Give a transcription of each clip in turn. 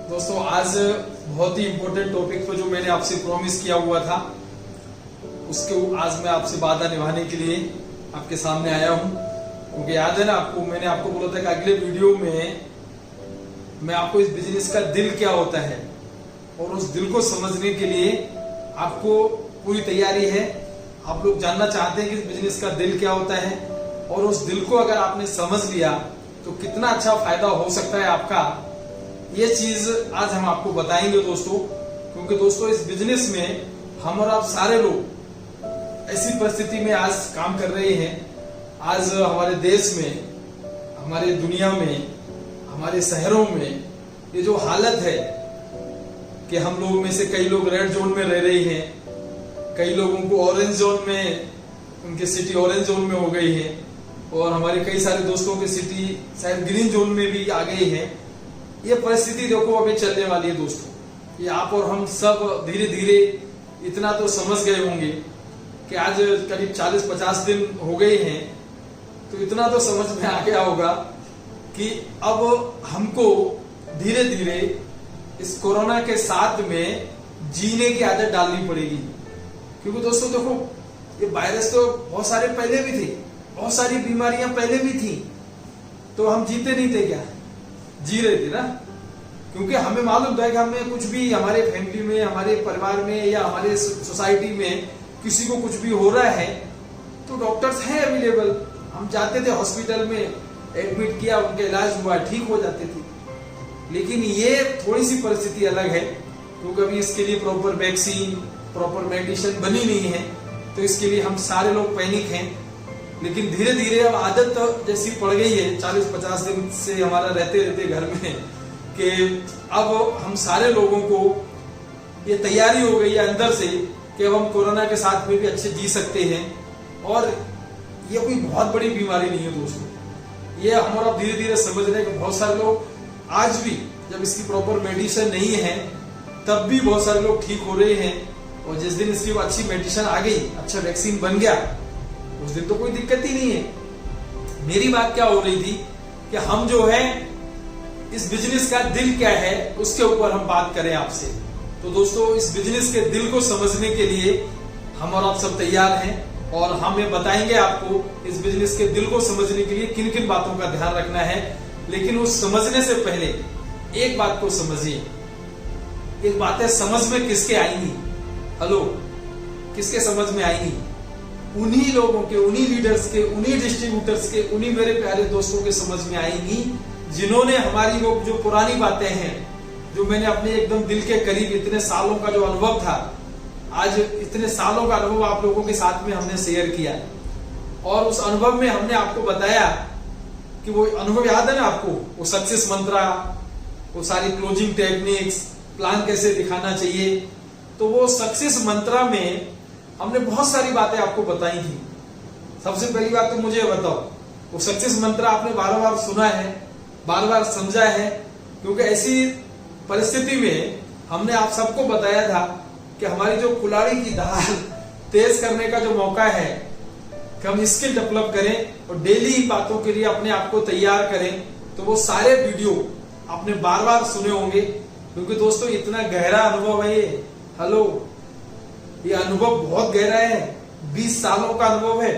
दोस्तों आज बहुत ही इम्पोर्टेंट टॉपिक पर जो मैंने आपसे प्रॉमिस किया हुआ था उसके आज मैं आपसे वादा निभाने के लिए आपके सामने आया हूं। क्योंकि याद है ना आपको, मैंने आपको बोला था कि अगले वीडियो में मैं आपको इस बिजनेस का दिल क्या होता है और उस दिल को समझने के लिए आपको पूरी तैयारी है। आप लोग जानना चाहते हैं कि इस बिजनेस का दिल क्या होता है और उस दिल को अगर आपने समझ लिया तो कितना अच्छा फायदा हो सकता है आपका। ये चीज आज हम आपको बताएंगे दोस्तों। क्योंकि दोस्तों इस बिजनेस में हम और आप सारे लोग ऐसी परिस्थिति में आज काम कर रहे हैं। आज हमारे देश में, हमारे दुनिया में, हमारे शहरों में ये जो हालत है कि हम लोग में से कई लोग रेड जोन में रह रहे हैं, कई लोगों को ऑरेंज जोन में, उनकी सिटी ऑरेंज जोन में हो गई है और हमारे कई सारे दोस्तों की सिटी शायद ग्रीन जोन में भी आ गई है। ये परिस्थिति देखो अभी चलने वाली है दोस्तों। ये आप और हम सब धीरे धीरे इतना तो समझ गए होंगे कि आज करीब 40-50 दिन हो गए हैं, तो इतना तो समझ में आ गया होगा कि अब हमको धीरे धीरे इस कोरोना के साथ में जीने की आदत डालनी पड़ेगी। क्योंकि दोस्तों देखो ये वायरस तो बहुत सारे पहले भी थे, बहुत सारी बीमारियां पहले भी थी, तो हम जीते नहीं थे क्या? जी रहे थे ना। क्योंकि हमें मालूम था कि हमें कुछ भी हमारे फैमिली में, हमारे परिवार में या हमारे सोसाइटी में किसी को कुछ भी हो रहा है तो डॉक्टर्स हैं अवेलेबल। हम जाते थे हॉस्पिटल में, एडमिट किया, उनका इलाज हुआ, ठीक हो जाते थे। लेकिन ये थोड़ी सी परिस्थिति अलग है क्योंकि अभी इसके लिए प्रॉपर वैक्सीन, प्रॉपर मेडिसिन बनी नहीं है, तो इसके लिए हम सारे लोग पैनिक हैं। लेकिन धीरे धीरे अब आदत जैसी पड़ गई है 40-50 दिन से हमारा रहते रहते घर में कि अब हम सारे लोगों को ये तैयारी हो गई है अंदर से कि अब हम कोरोना के साथ में भी अच्छे जी सकते हैं। और ये कोई बहुत बड़ी बीमारी नहीं है दोस्तों। ये हम और अब धीरे धीरे समझ रहे हैं कि बहुत सारे लोग आज भी, जब इसकी प्रॉपर मेडिसिन नहीं है तब भी बहुत सारे लोग ठीक हो रहे हैं। और जिस दिन इसकी अच्छी मेडिसिन आ गई, अच्छा वैक्सीन बन गया, उस दिन तो कोई दिक्कत ही नहीं है। मेरी बात क्या हो रही थी कि हम जो है इस बिजनेस का दिल क्या है उसके ऊपर हम बात करें आपसे। तो दोस्तों इस बिजनेस के दिल को समझने के लिए हम और आप सब तैयार हैं और हमें बताएंगे आपको इस बिजनेस के दिल को समझने के लिए किन किन बातों का ध्यान रखना है। लेकिन उस समझने से पहले एक बात को समझिए। एक बात है, समझ में किसके आएंगी? हेलो, किसके समझ में आएंगी? उन्हीं लोगों के, उन्हीं लीडर्स के, उन्हीं डिस्ट्रीब्यूटर्स के, उन्हीं मेरे प्यारे दोस्तों के समझ में आएंगी जिन्होंने हमारी वो जो पुरानी बातें हैं, जो मैंने अपने एकदम दिल के करीब इतने सालों का जो अनुभव था, आज इतने सालों का अनुभव आप लोगों के साथ में हमने शेयर किया और उस अनुभव में हमने आपको बताया कि वो अनुभव याद है ना आपको, वो सक्सेस मंत्रा, वो सारी क्लोजिंग टेक्निक्स, प्लान कैसे दिखाना चाहिए। तो वो सक्सेस मंत्रा में हमने बहुत सारी बातें आपको बताई थी। सबसे पहली बात तो मुझे बताओ, वो सक्सेस मंत्रा आपने बार बार सुना है, बार बार समझा है? क्योंकि ऐसी परिस्थिति में हमने आप सबको बताया था कि हमारी जो कुल्हाड़ी की दाल तेज करने का जो मौका है कि हम स्किल डेवलप करें और डेली बातों के लिए अपने आप को तैयार करें। तो वो सारे वीडियो आपने बार बार सुने होंगे क्योंकि दोस्तों इतना गहरा अनुभव है ये। हेलो, ये अनुभव बहुत गहरा है, 20 सालों का अनुभव है।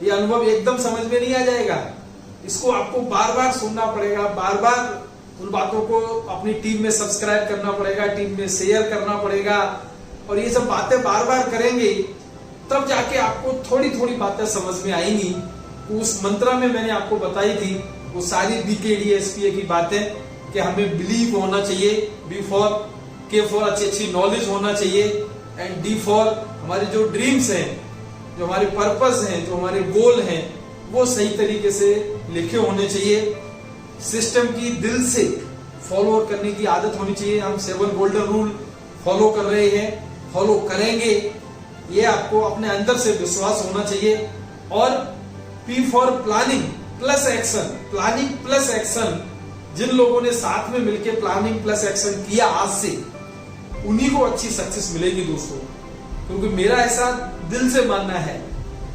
ये अनुभव एकदम समझ में नहीं आ जाएगा, इसको आपको बार बार सुनना पड़ेगा, बार बार उन बातों को अपनी टीम में सब्सक्राइब करना पड़ेगा, टीम में शेयर करना पड़ेगा। और ये सब बातें बार बार करेंगे तब जाके आपको थोड़ी थोड़ी बातें समझ में आएंगी। उस मंत्रा में मैंने आपको बताई थी वो सारी BKDSPA की बातें कि हमें बिलीव होना चाहिए, B फॉर K फॉर अच्छी नॉलेज होना चाहिए, एंड D फॉर हमारे जो ड्रीम्स हैं, जो हमारे पर्पस हैं, जो हमारे गोल हैं, वो सही तरीके से लिखे होने चाहिए। सिस्टम की दिल से फॉलो करने की आदत होनी चाहिए। हम 7 गोल्डन रूल फॉलो कर रहे हैं, फॉलो करेंगे, ये आपको अपने अंदर से विश्वास होना चाहिए। और P for planning plus action, planning plus action. जिन लोगों ने साथ में मिलकर प्लानिंग प्लस एक्शन किया आज से, उन्हीं को अच्छी सक्सेस मिलेगी दोस्तों। क्योंकि मेरा ऐसा दिल से मानना है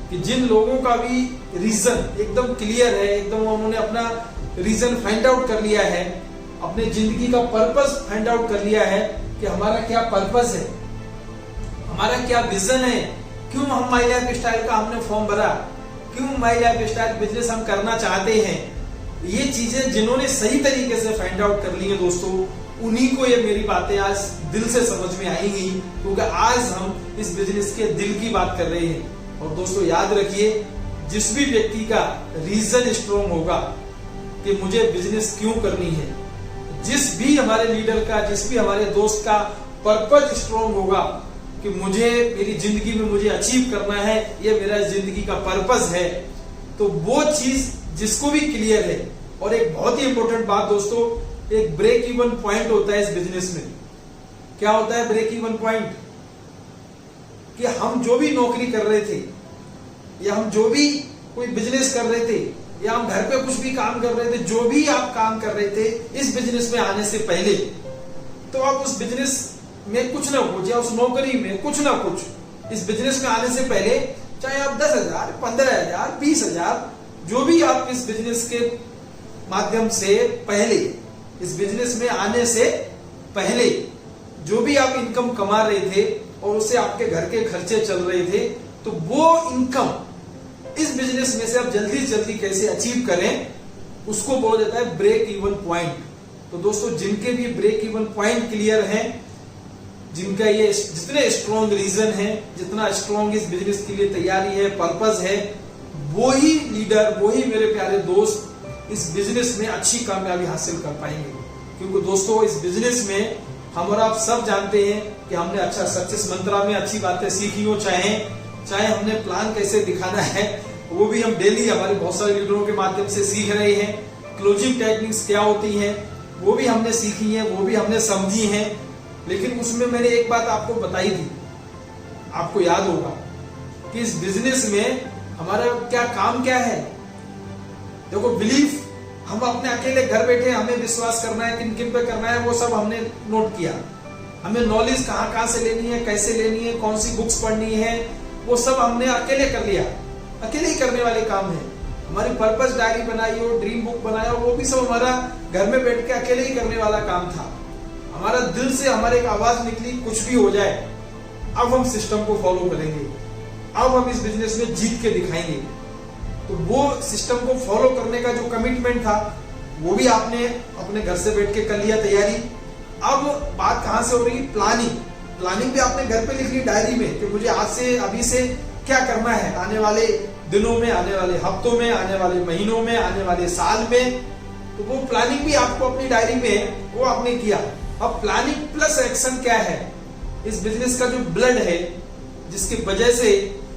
कि जिन लोगों का भी रीजन एकदम क्लियर है, एकदम उन्होंने अपना रीजन फाइंड आउट कर लिया है, अपने जिंदगी का पर्पस फाइंड आउट कर लिया है कि हमारा क्या पर्पस है, हमारा क्या विजन है, क्यों हम माई लाइफ स्टाइल का हमने फॉर्म भरा, क्यों माई लाइफ स्टाइल बिजनेस हम करना चाहते हैं। ये चीजें जिन्होंने सही तरीके से फाइंड आउट कर ली है दोस्तों, उन्हीं को ये मेरी बातें आज दिल से समझ में आएंगी, क्योंकि आज हम इस बिजनेस के दिल की बात कर रहे हैं। और दोस्तों याद रखिए, जिस भी व्यक्ति का रीजन स्ट्रॉन्ग होगा कि मुझे बिजनेस क्यों करनी है, जिस भी हमारे लीडर का, जिस भी हमारे दोस्त का पर्पस स्ट्रॉन्ग होगा कि मुझे मेरी जिंदगी में मुझे अचीव करना है, ये मेरा जिंदगी का पर्पस है, तो वो चीज जिसको भी क्लियर है। और एक बहुत ही इंपॉर्टेंट बात दोस्तों, एक ब्रेक इवन पॉइंट होता है इस बिजनेस में। क्या होता है ब्रेक इवन पॉइंट? कि हम जो भी नौकरी कर रहे थे, या हम जो भी कोई बिजनेस कर रहे थे, या हम घर पे कुछ भी काम कर रहे थे, जो भी आप काम कर रहे थे इस बिजनेस में आने से पहले, तो आप उस बिजनेस में कुछ ना कुछ, या उस नौकरी में कुछ ना कुछ, इस बिजनेस में आने से पहले, चाहे आप 10,000, 15,000, 20,000, जो भी आप इस बिजनेस के माध्यम से पहले, इस बिजनेस में आने से पहले जो भी आप इनकम कमा रहे थे और उससे आपके घर के खर्चे चल रहे थे, तो वो इनकम इस बिजनेस में से आप जल्दी जल्दी कैसे अचीव करें, उसको बोला जाता है ब्रेक इवन पॉइंट। तो दोस्तों जिनके भी ब्रेक इवन पॉइंट क्लियर है, जिनका ये जितने स्ट्रॉन्ग रीजन है, जितना स्ट्रॉन्ग इस बिजनेस के लिए तैयारी है, पर्पस है, वो ही लीडर, वो ही मेरे प्यारे दोस्त इस बिजनेस में अच्छी कामयाबी हासिल कर पाएंगे। क्योंकि दोस्तों इस बिजनेस में हम और आप सब जानते हैं कि हमने अच्छा सक्सेस मंत्रा में अच्छी बातें सीखी हो, चाहे हमने प्लान कैसे दिखाना है वो भी हम डेली हमारे बहुत सारे लीडरों के माध्यम से सीख रहे हैं। क्लोजिंग टेक्निक्स क्या होती हैं वो भी हमने सीखी है, वो भी हमने समझी है। लेकिन उसमें मैंने एक बात आपको बताई थी, आपको याद होगा कि इस बिजनेस में हमारा क्या काम क्या है। देखो बिलीफ, हम अपने अकेले घर बैठे हमें विश्वास करना है, किन किन पे करना है, वो सब हमने नोट किया। हमें नॉलेज कहाँ कहाँ से लेनी है, कैसे लेनी है, कौन सी बुक्स पढ़नी है, वो सब हमने अकेले कर लिया। अकेले ही करने वाले काम है। हमारी पर्पस डायरी बनाई हो, ड्रीम बुक बनाया हो, वो भी सब हमारा घर में बैठ के अकेले ही करने वाला काम था। हमारा दिल से हमारे एक आवाज निकली, कुछ भी हो जाए अब हम सिस्टम को फॉलो करेंगे, अब हम इस बिजनेस में जीत के दिखाएंगे। तो वो सिस्टम को फॉलो करने का जो कमिटमेंट था वो भी आपने अपने घर से बैठ के कर लिया तैयारी। अब बात कहां से हो रही? प्लानिंग भी आपने घर पे लिख ली डायरी में कि मुझे आज से, अभी से क्या करना है, आने वाले दिनों में, आने वाले हफ्तों में, आने वाले महीनों में, आने वाले साल में। तो वो प्लानिंग भी आपको अपनी डायरी में वो आपने किया। अब प्लानिंग प्लस एक्शन क्या है? इस बिजनेस का जो ब्लड है, जिसकी वजह से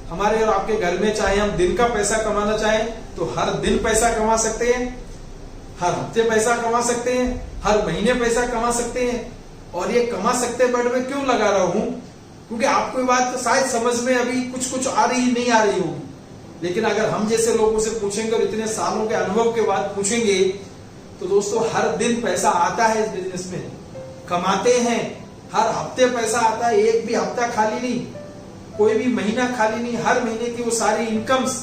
हमारे और आपके घर में, चाहे हम दिन का पैसा कमाना चाहें तो हर दिन पैसा कमा सकते हैं, हर हफ्ते पैसा कमा सकते हैं, हर महीने पैसा कमा सकते हैं। और ये कमा सकते वर्ड में क्यों लगा रहा हूं? क्योंकि आपको ये बात तो शायद समझ में अभी कुछ आ रही नहीं आ रही होगी, लेकिन अगर हम जैसे लोगों से पूछेंगे और इतने सालों के अनुभव के बाद पूछेंगे, तो दोस्तों हर दिन पैसा आता है इस बिजनेस में, कमाते हैं। हर हफ्ते पैसा आता है, एक भी हफ्ता खाली नहीं, कोई भी महीना खाली नहीं। हर महीने की वो सारी इनकम्स,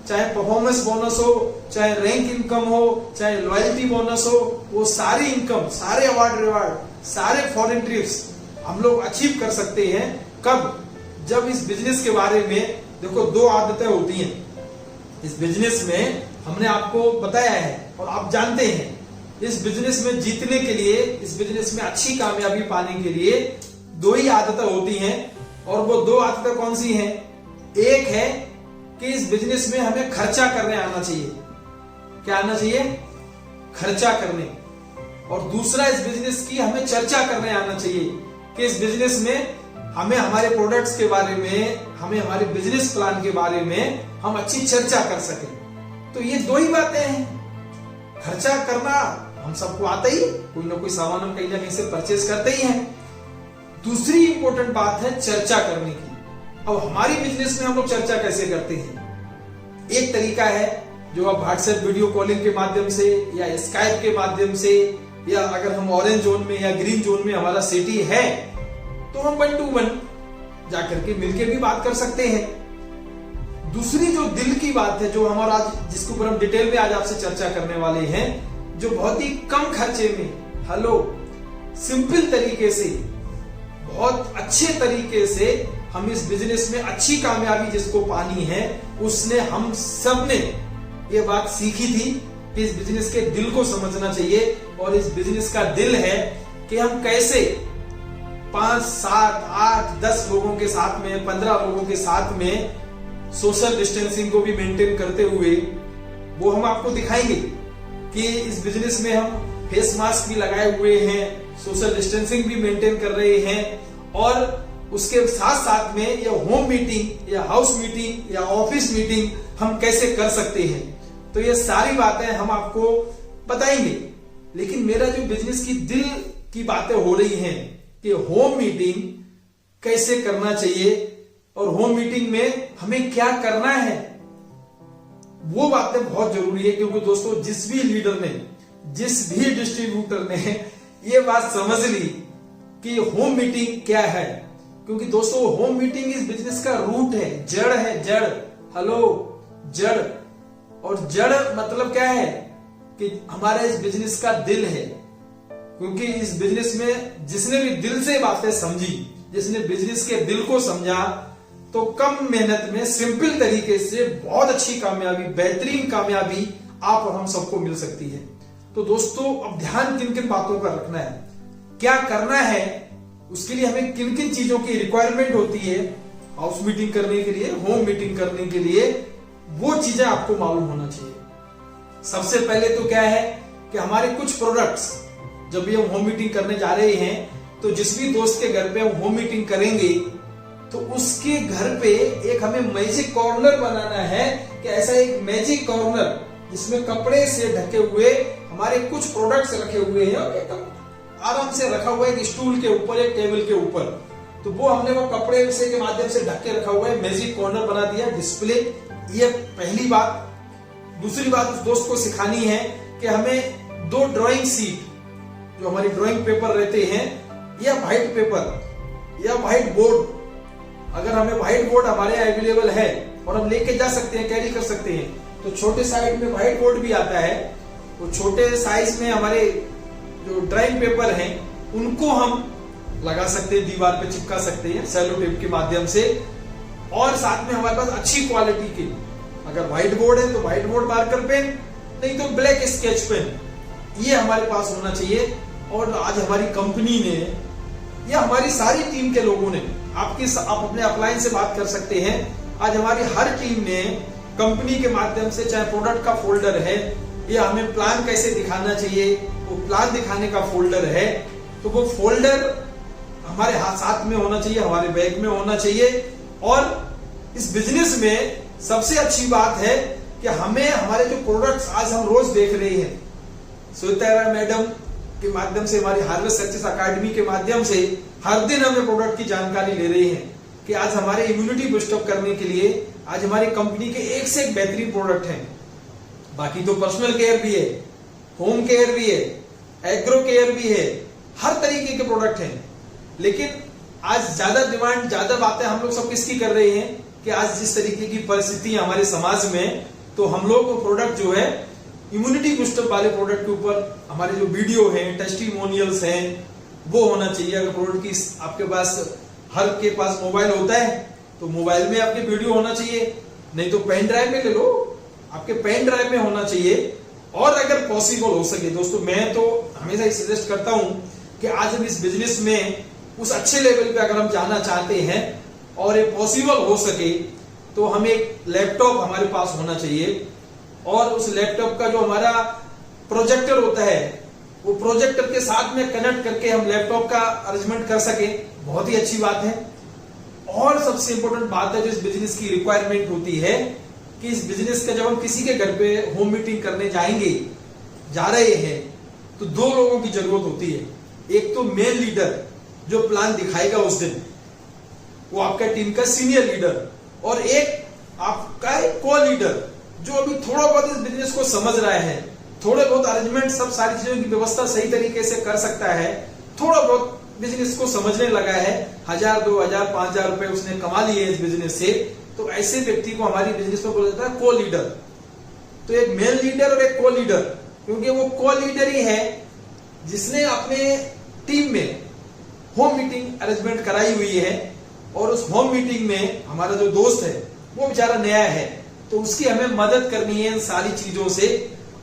चाहे परफॉर्मेंस बोनस हो, चाहे रैंक इनकम हो, चाहे लॉयल्टी बोनस हो, वो सारी इनकम, सारे अवार्ड रिवार्ड, सारे फॉरेन ट्रिप्स हम लोग अचीव कर सकते हैं। कब? जब इस बिजनेस के बारे में, देखो दो आदतें होती हैं इस बिजनेस में, हमने आपको बताया है और आप जानते हैं। इस बिजनेस में जीतने के लिए, इस बिजनेस में अच्छी कामयाबी पाने के लिए दो ही आदतें होती हैं। और वो दो आदतें कौन सी हैं? एक है कि इस बिजनेस में हमें खर्चा करने आना चाहिए। क्या आना चाहिए? खर्चा करने। और दूसरा, इस बिजनेस की हमें चर्चा करने आना चाहिए कि इस बिजनेस में हमें हमारे प्रोडक्ट्स के बारे में, हमें हमारे बिजनेस प्लान के बारे में हम अच्छी चर्चा कर सकें। तो ये दो ही बातें हैं। खर्चा करना हम सबको आता ही, कोई ना कोई सामान हम कहीं ना कहीं से परचेज करते ही हैं। दूसरी इंपॉर्टेंट बात है चर्चा करने की। अब हमारी बिजनेस में हम लोग चर्चा कैसे करते हैं? एक तरीका है जो आप व्हाट्सएप वीडियो कॉलिंग के माध्यम से, या स्काइप के माध्यम से, या अगर हम ऑरेंज जोन में या ग्रीन जोन में हमारा सिटी है तो हम 1 to 1 जाकर के मिलके भी बात कर सकते हैं। दूसरी जो दिल की बात है, जो हमारा आज, जिसके ऊपर हम डिटेल में आज आपसे चर्चा करने वाले हैं, जो बहुत ही कम खर्चे में हेलो, सिंपल तरीके से, बहुत अच्छे तरीके से हम इस बिजनेस में अच्छी कामयाबी जिसको पानी है, उसने हम सब ने ये बात सीखी थी कि इस बिजनेस के दिल को समझना चाहिए। और इस बिजनेस का दिल है कि हम कैसे 5, 7, 8, 10 लोगों के साथ में, 15 लोगों के साथ में सोशल डिस्टेंसिंग को भी मेंटेन करते हुए, वो हम आपको दिखाएंगे कि इस बिजनेस में हम फेस मास्क भी लगाए हुए हैं, सोशल डिस्टेंसिंग भी मेंटेन कर रहे हैं, और उसके साथ साथ में ये होम मीटिंग या हाउस मीटिंग या ऑफिस मीटिंग हम कैसे कर सकते हैं। तो ये सारी बातें हम आपको बताएंगे। लेकिन मेरा जो बिजनेस की दिल की बातें हो रही हैं कि होम मीटिंग कैसे करना चाहिए और होम मीटिंग में हमें क्या करना है, वो बातें बहुत जरूरी है। क्योंकि दोस्तों, जिस भी लीडर ने, जिस भी डिस्ट्रीब्यूटर ने ये बात समझ ली कि होम मीटिंग क्या है, क्योंकि दोस्तों होम मीटिंग इस बिजनेस का रूट है, जड़ है, जड़। हेलो, जड़। और जड़ मतलब क्या है कि हमारा इस बिजनेस का दिल है। क्योंकि इस बिजनेस में जिसने भी दिल से बातें समझी, जिसने बिजनेस के दिल को समझा, तो कम मेहनत में सिंपल तरीके से बहुत अच्छी कामयाबी, बेहतरीन कामयाबी आप और हम सबको मिल सकती है। तो दोस्तों, अब ध्यान किन किन बातों का रखना है, क्या करना है, उसके लिए हमें किन किन चीजों की रिक्वायरमेंट होती है हाउस मीटिंग करने के लिए, होम मीटिंग करने के लिए, वो चीजें आपको मालूम होना चाहिए। सबसे पहले तो क्या है कि हमारे कुछ प्रोडक्ट्स, जब भी हम होम मीटिंग करने जा रहे हैं, तो जिस भी दोस्त के घर पे हम होम मीटिंग करेंगे, तो उसके घर पे एक हमें मैजिक कॉर्नर बनाना है कि ऐसा एक मैजिक कॉर्नर जिसमें कपड़े से ढके हुए हमारे कुछ प्रोडक्ट्स रखे हुए हैं और एकदम आराम से रखा हुआ है एक स्टूल के ऊपर, एक टेबल के ऊपर, तो वो हमने वो कपड़े से के माध्यम से ढक के रखा हुआ है, मैजिक कॉर्नर बना दिया, डिस्प्ले। ये पहली बात। दूसरी बात उस दोस्त को सिखानी है कि हमें 2 ड्राइंग सीट, जो हमारी ड्राइंग पेपर रहते हैं, या व्हाइट पेपर या व्हाइट बोर्ड, अगर हमें व्हाइट बोर्ड हमारे अवेलेबल है और हम लेके जा सकते हैं, कैरी कर सकते हैं, तो छोटे साइज में व्हाइट बोर्ड भी आता है, तो छोटे साइज में हमारे जो ड्राइंग पेपर हैं उनको हम लगा सकते हैं, दीवार पे चिपका सकते हैं सेलो टेप के माध्यम से। और साथ में हमारे पास अच्छी क्वालिटी के, अगर व्हाइट बोर्ड है तो व्हाइट बोर्ड मार्कर पेन, नहीं तो ब्लैक स्केच पेन, ये हमारे पास होना चाहिए। और आज हमारी कंपनी ने या हमारी सारी टीम के लोगों ने, आप अपने अपलाइन से बात कर सकते हैं, आज हमारी हर टीम ने कंपनी के माध्यम से, चाहे प्रोडक्ट का फोल्डर है या हमें प्लान कैसे दिखाना चाहिए, वो प्लान दिखाने का फोल्डर है, तो वो फोल्डर हमारे साथ में होना चाहिए, हमारे बैग में होना चाहिए। और इस बिजनेस में सबसे अच्छी बात है कि हमें हमारे जो प्रोडक्ट्स आज हम रोज देख रहे हैं, श्वेता मैडम के माध्यम से, हमारी हार्वेस्ट सक्सेस अकेडमी के माध्यम से हर दिन हमें प्रोडक्ट की जानकारी ले रहे हैं कि आज हमारे इम्यूनिटी बूस्टअप करने के लिए आज हमारी कंपनी के एक से एक बेहतरीन प्रोडक्ट हैं। बाकी तो पर्सनल केयर भी है, होम केयर भी है, एग्रो केयर भी है, हर तरीके के प्रोडक्ट हैं। लेकिन आज ज्यादा डिमांड, ज्यादा बातें हम लोग सब किसकी कर रहे हैं कि आज जिस तरीके की परिस्थिति है हमारे समाज में, तो हम लोग को प्रोडक्ट जो है इम्यूनिटी बूस्टअप वाले प्रोडक्ट के ऊपर हमारे जो वीडियो हैं, टेस्टिमोनियल्स हैं, वो होना चाहिए। अगर प्रोडक्ट की आपके पास, हर के पास मोबाइल होता है, तो मोबाइल में आपके वीडियो होना चाहिए, नहीं तो पेन ड्राइव में ले लो, आपके पेन ड्राइव में होना चाहिए। और अगर पॉसिबल हो सके दोस्तों, मैं तो हमेशा ही सजेस्ट करता हूं कि आज हम इस बिजनेस में उस अच्छे लेवल पे अगर हम जाना चाहते हैं और ये पॉसिबल हो सके, तो हमें एक लैपटॉप हमारे पास होना चाहिए। और उस लैपटॉप का जो हमारा प्रोजेक्टर होता है, वो प्रोजेक्टर के साथ में कनेक्ट करके हम लैपटॉप का अरेंजमेंट कर सके, बहुत ही अच्छी बात है। और सबसे इंपॉर्टेंट बात है जो इस बिजनेस की रिक्वायरमेंट होती है कि इस बिजनेस का जब हम किसी के घर पे होम मीटिंग करने जा रहे हैं, तो 2 लोगों की जरूरत होती है। एक तो मेन लीडर जो प्लान दिखाएगा उस दिन, वो आपका टीम का सीनियर लीडर, और एक आपका को लीडर जो अभी थोड़ा बहुत इस बिजनेस को समझ रहा है, थोड़े बहुत अरेंजमेंट, सब सारी चीजों की व्यवस्था सही तरीके से कर सकता है, थोड़ा बहुत बिजनेस को समझने लगा है, 1000, 2000, 5000 रुपए उसने कमा लिए इस बिजनेस से, तो ऐसे व्यक्ति को हमारी बिजनेस में बोला जाता है को लीडर। तो एक मेन लीडर और एक को लीडर, क्योंकि वो को लीडर ही है जिसने अपने टीम में होम मीटिंग अरेंजमेंट कराई हुई है, और उस होम मीटिंग में हमारा जो दोस्त है वो बेचारा नया है, तो उसकी हमें मदद करनी है इन सारी चीजों से।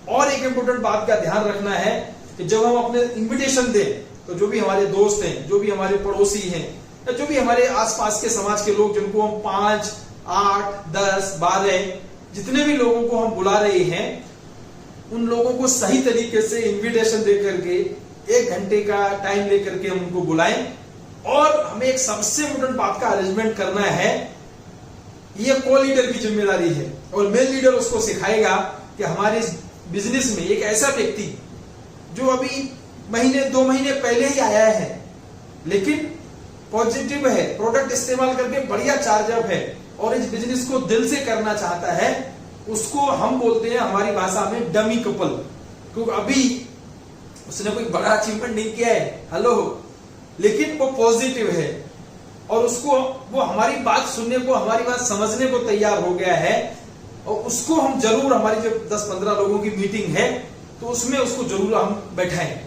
और एक इंपॉर्टेंट बात का ध्यान रखना है कि जब हम अपने इनविटेशन दें, तो जो भी हमारे दोस्त हैं, जो भी हमारे पड़ोसी हैं, या जो भी हमारे आसपास के समाज के लोग, जिनको हम 5, 8, 10, 12 जितने भी लोगों को हम बुला रहे हैं, उन लोगों को सही तरीके से इनविटेशन दे करके 1 घंटे का टाइम लेकर के हम उनको बुलाएं। और हमें एक सबसे इम्पोर्टेंट बात का अरेंजमेंट करना है, ये को लीडर की जिम्मेदारी है, और मेन लीडर उसको सिखाएगा कि हमारे इस बिजनेस में एक ऐसा व्यक्ति जो अभी महीने 2 महीने पहले ही आया है, लेकिन पॉजिटिव है, प्रोडक्ट इस्तेमाल करके बढ़िया चार्जअप है, और इस बिजनेस को दिल से करना चाहता है, उसको हम बोलते हैं हमारी भाषा में डमी कपल। क्योंकि अभी उसने कोई बड़ा अचीवमेंट नहीं किया है, हेलो, लेकिन वो पॉजिटिव है, और उसको वो हमारी बात सुनने को, हमारी बात समझने को तैयार हो गया है, और उसको हम जरूर, हमारी जो 10-15 लोगों की मीटिंग है, तो उसमें उसको जरूर हम बैठाएं।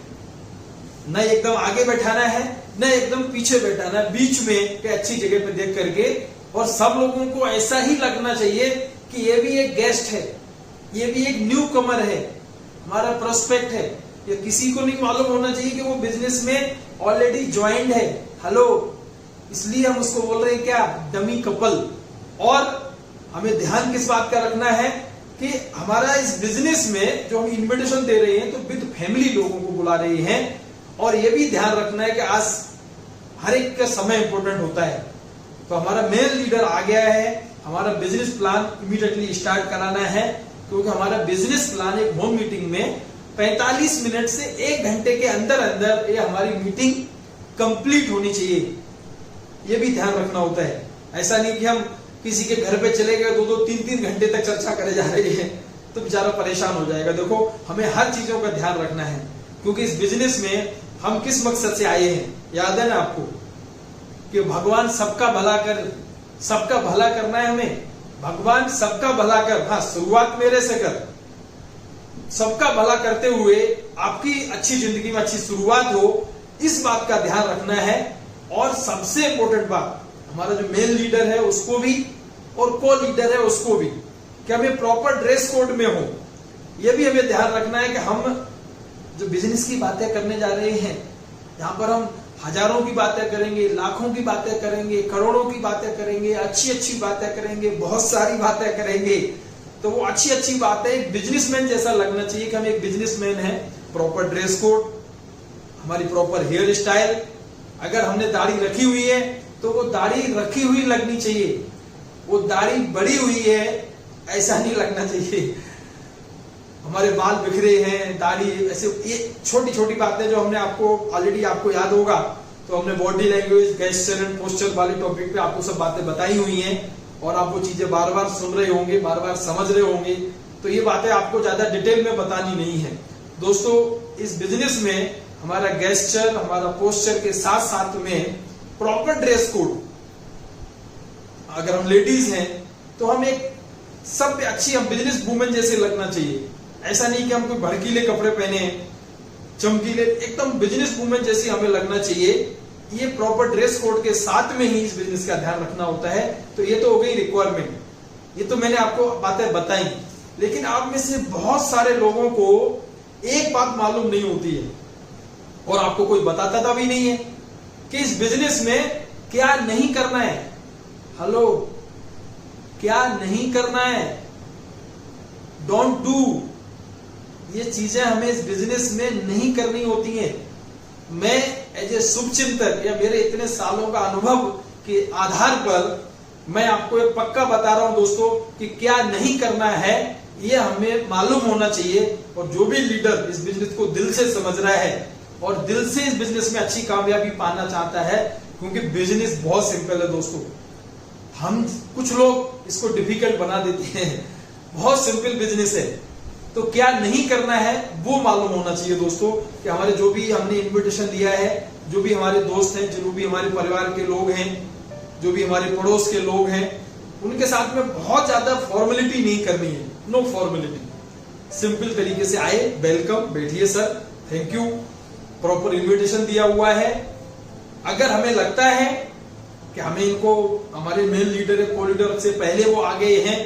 न एकदम आगे बैठाना है, न एकदम पीछे बैठाना है, बीच में के अच्छी जगह पे देख करके। और सब लोगों को ऐसा ही लगना चाहिए कि ये भी एक गेस्ट है, ये भी एक न्यू कमर है, हमारा प्रोस्पेक्ट है। ये किसी को नहीं मालूम होना चाहिए कि वो बिजनेस में ऑलरेडी ज्वाइंट है, हेलो, इसलिए हम उसको बोल रहे हैं क्या, डमी कपल। और हमें ध्यान किस बात का रखना है कि हमारा इस बिजनेस में जो हम इन्विटेशन दे रहे हैं, तो विद फैमिली लोगों को बुला रहे हैं। और ये भी ध्यान रखना है कि आज हर एक का समय इंपॉर्टेंट होता है, तो हमारा मेन लीडर आ गया है, हमारा बिजनेस प्लान इमीडिएटली स्टार्ट कराना है, क्योंकि हमारा बिजनेस प्लान एक होम मीटिंग में 45 मिनट से 1 घंटे के अंदर अंदर ये हमारी मीटिंग कंप्लीट होनी चाहिए। ये भी ध्यान रखना होता है। ऐसा नहीं कि हम किसी के घर पे चले गए 2-2, 3-3 घंटे तक चर्चा करे जा रहे हैं, तो बेचारा परेशान हो जाएगा। देखो, हमें हर चीजों का ध्यान रखना है, क्योंकि इस बिजनेस में हम किस मकसद से आए हैं, याद है ना आपको, कि भगवान सबका भला कर, सबका भला करना है हमें। भगवान सबका भला कर, हाँ, शुरुआत मेरे से कर, सबका भला करते हुए आपकी अच्छी जिंदगी में अच्छी शुरुआत हो, इस बात का ध्यान रखना है। और सबसे इंपॉर्टेंट बात, हमारा जो मेन लीडर है उसको भी, और को लीडर है उसको भी, कि हमें प्रॉपर ड्रेस कोड में हो। यह भी हमें ध्यान रखना है कि हम जो बिजनेस की बातें करने जा रहे हैं, यहाँ पर हम हजारों की बातें करेंगे, लाखों की बातें करेंगे, करोड़ों की बातें करेंगे, अच्छी अच्छी बातें करेंगे, बहुत सारी बातें करेंगे। तो वो अच्छी अच्छी बातें एक बिजनेसमैन जैसा लगना चाहिए कि हम एक बिजनेसमैन हैं। प्रॉपर ड्रेस कोड, हमारी प्रॉपर हेयर स्टाइल, अगर हमने दाढ़ी रखी हुई है तो वो दाढ़ी रखी हुई लगनी चाहिए, वो दाढ़ी बड़ी हुई है ऐसा नहीं लगना चाहिए। हमारे बाल बिखरे हैं, दाढ़ी ऐसे, ये छोटी छोटी बातें जो हमने आपको ऑलरेडी आपको याद होगा, तो हमने body language, gesture and posture वाले टॉपिक पे आपको सब बातें बताई हुई हैं, और आप वो चीजें बार बार सुन रहे होंगे, बार बार समझ रहे होंगे, तो ये बातें आपको ज्यादा डिटेल में बतानी नहीं है। दोस्तों, इस बिजनेस में हमारा गेस्चर, हमारा पोस्चर के साथ साथ में प्रॉपर ड्रेस कोड, अगर हम लेडीज हैं तो हम एक सब अच्छी, हम बिजनेस वूमेन जैसे लगना चाहिए। ऐसा नहीं कि हम कोई भड़कीले कपड़े पहने, चमकीले, एकदम बिजनेस वूमेन जैसी हमें लगना चाहिए। ये प्रॉपर ड्रेस कोड के साथ में ही इस बिजनेस का ध्यान रखना होता है। तो ये तो हो गई रिक्वायरमेंट, ये तो मैंने आपको बातें बताई। लेकिन आप में से बहुत सारे लोगों को एक बात मालूम नहीं होती है, और आपको कोई बताता था भी नहीं है, कि इस बिजनेस में क्या नहीं करना है। हेलो, क्या नहीं करना है, डोंट डू। ये चीजें हमें इस बिजनेस में नहीं करनी होती हैं। मैं एज ए शुभचिंतक या मेरे इतने सालों का अनुभव के आधार पर मैं आपको एक पक्का बता रहा हूं दोस्तों, कि क्या नहीं करना है ये हमें मालूम होना चाहिए। और जो भी लीडर इस बिजनेस को दिल से समझ रहा है और दिल से इस बिजनेस में अच्छी कामयाबी पाना चाहता है, क्योंकि बिजनेस बहुत सिंपल है दोस्तों, हम कुछ लोग इसको डिफिकल्ट बना देते हैं। बहुत सिंपल बिजनेस है। तो क्या नहीं करना है वो मालूम होना चाहिए दोस्तों, कि हमारे जो भी हमने इनविटेशन दिया है, जो भी हमारे दोस्त हैं, जो भी हमारे परिवार के लोग हैं, जो भी हमारे पड़ोस के लोग हैं, उनके साथ में बहुत ज्यादा फॉर्मेलिटी नहीं करनी है। नो फॉर्मेलिटी, सिंपल तरीके से आए, वेलकम, बैठिए sir, thank you, proper invitation दिया हुआ है। अगर हमें लगता है कि हमें इनको, हमारे मेन लीडर है, को लीडर से पहले वो आ गए हैं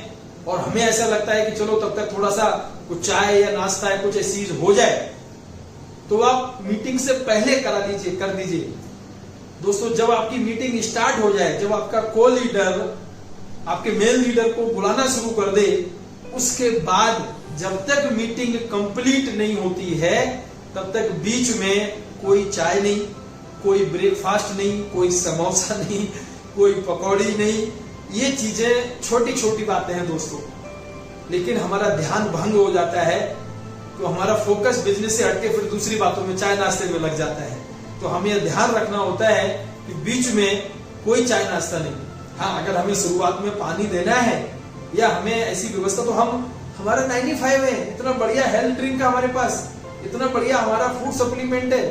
और हमें ऐसा लगता है कि चलो तब तक थोड़ा सा कुछ चाय या नाश्ता है, कुछ ऐसी चीज हो जाए, तो आप मीटिंग से पहले कर दीजिए। दोस्तों, जब आपकी मीटिंग स्टार्ट हो जाए, जब आपका को लीडर आपके मेन लीडर को बुलाना शुरू कर दे, उसके बाद जब तक मीटिंग कंप्लीट नहीं होती है तब तक बीच में कोई चाय नहीं, कोई ब्रेकफास्ट नहीं, कोई समोसा नहीं, कोई पकौड़ी नहीं। ये चीजें छोटी छोटी बातें हैं दोस्तों, लेकिन हमारा ध्यान भंग हो जाता है, तो हमारा फोकस बिजनेस से हटके फिर दूसरी बातों में, चाय नाश्ते में लग जाता है। तो हमें यह ध्यान रखना होता है कि बीच में कोई चाय नाश्ता नहीं। हाँ, अगर हमें शुरुआत में पानी देना है या हमें ऐसी व्यवस्था, तो हमारा 95 है, इतना बढ़िया हेल्थ ड्रिंक है हमारे पास, इतना बढ़िया हमारा फूड सप्लीमेंट है।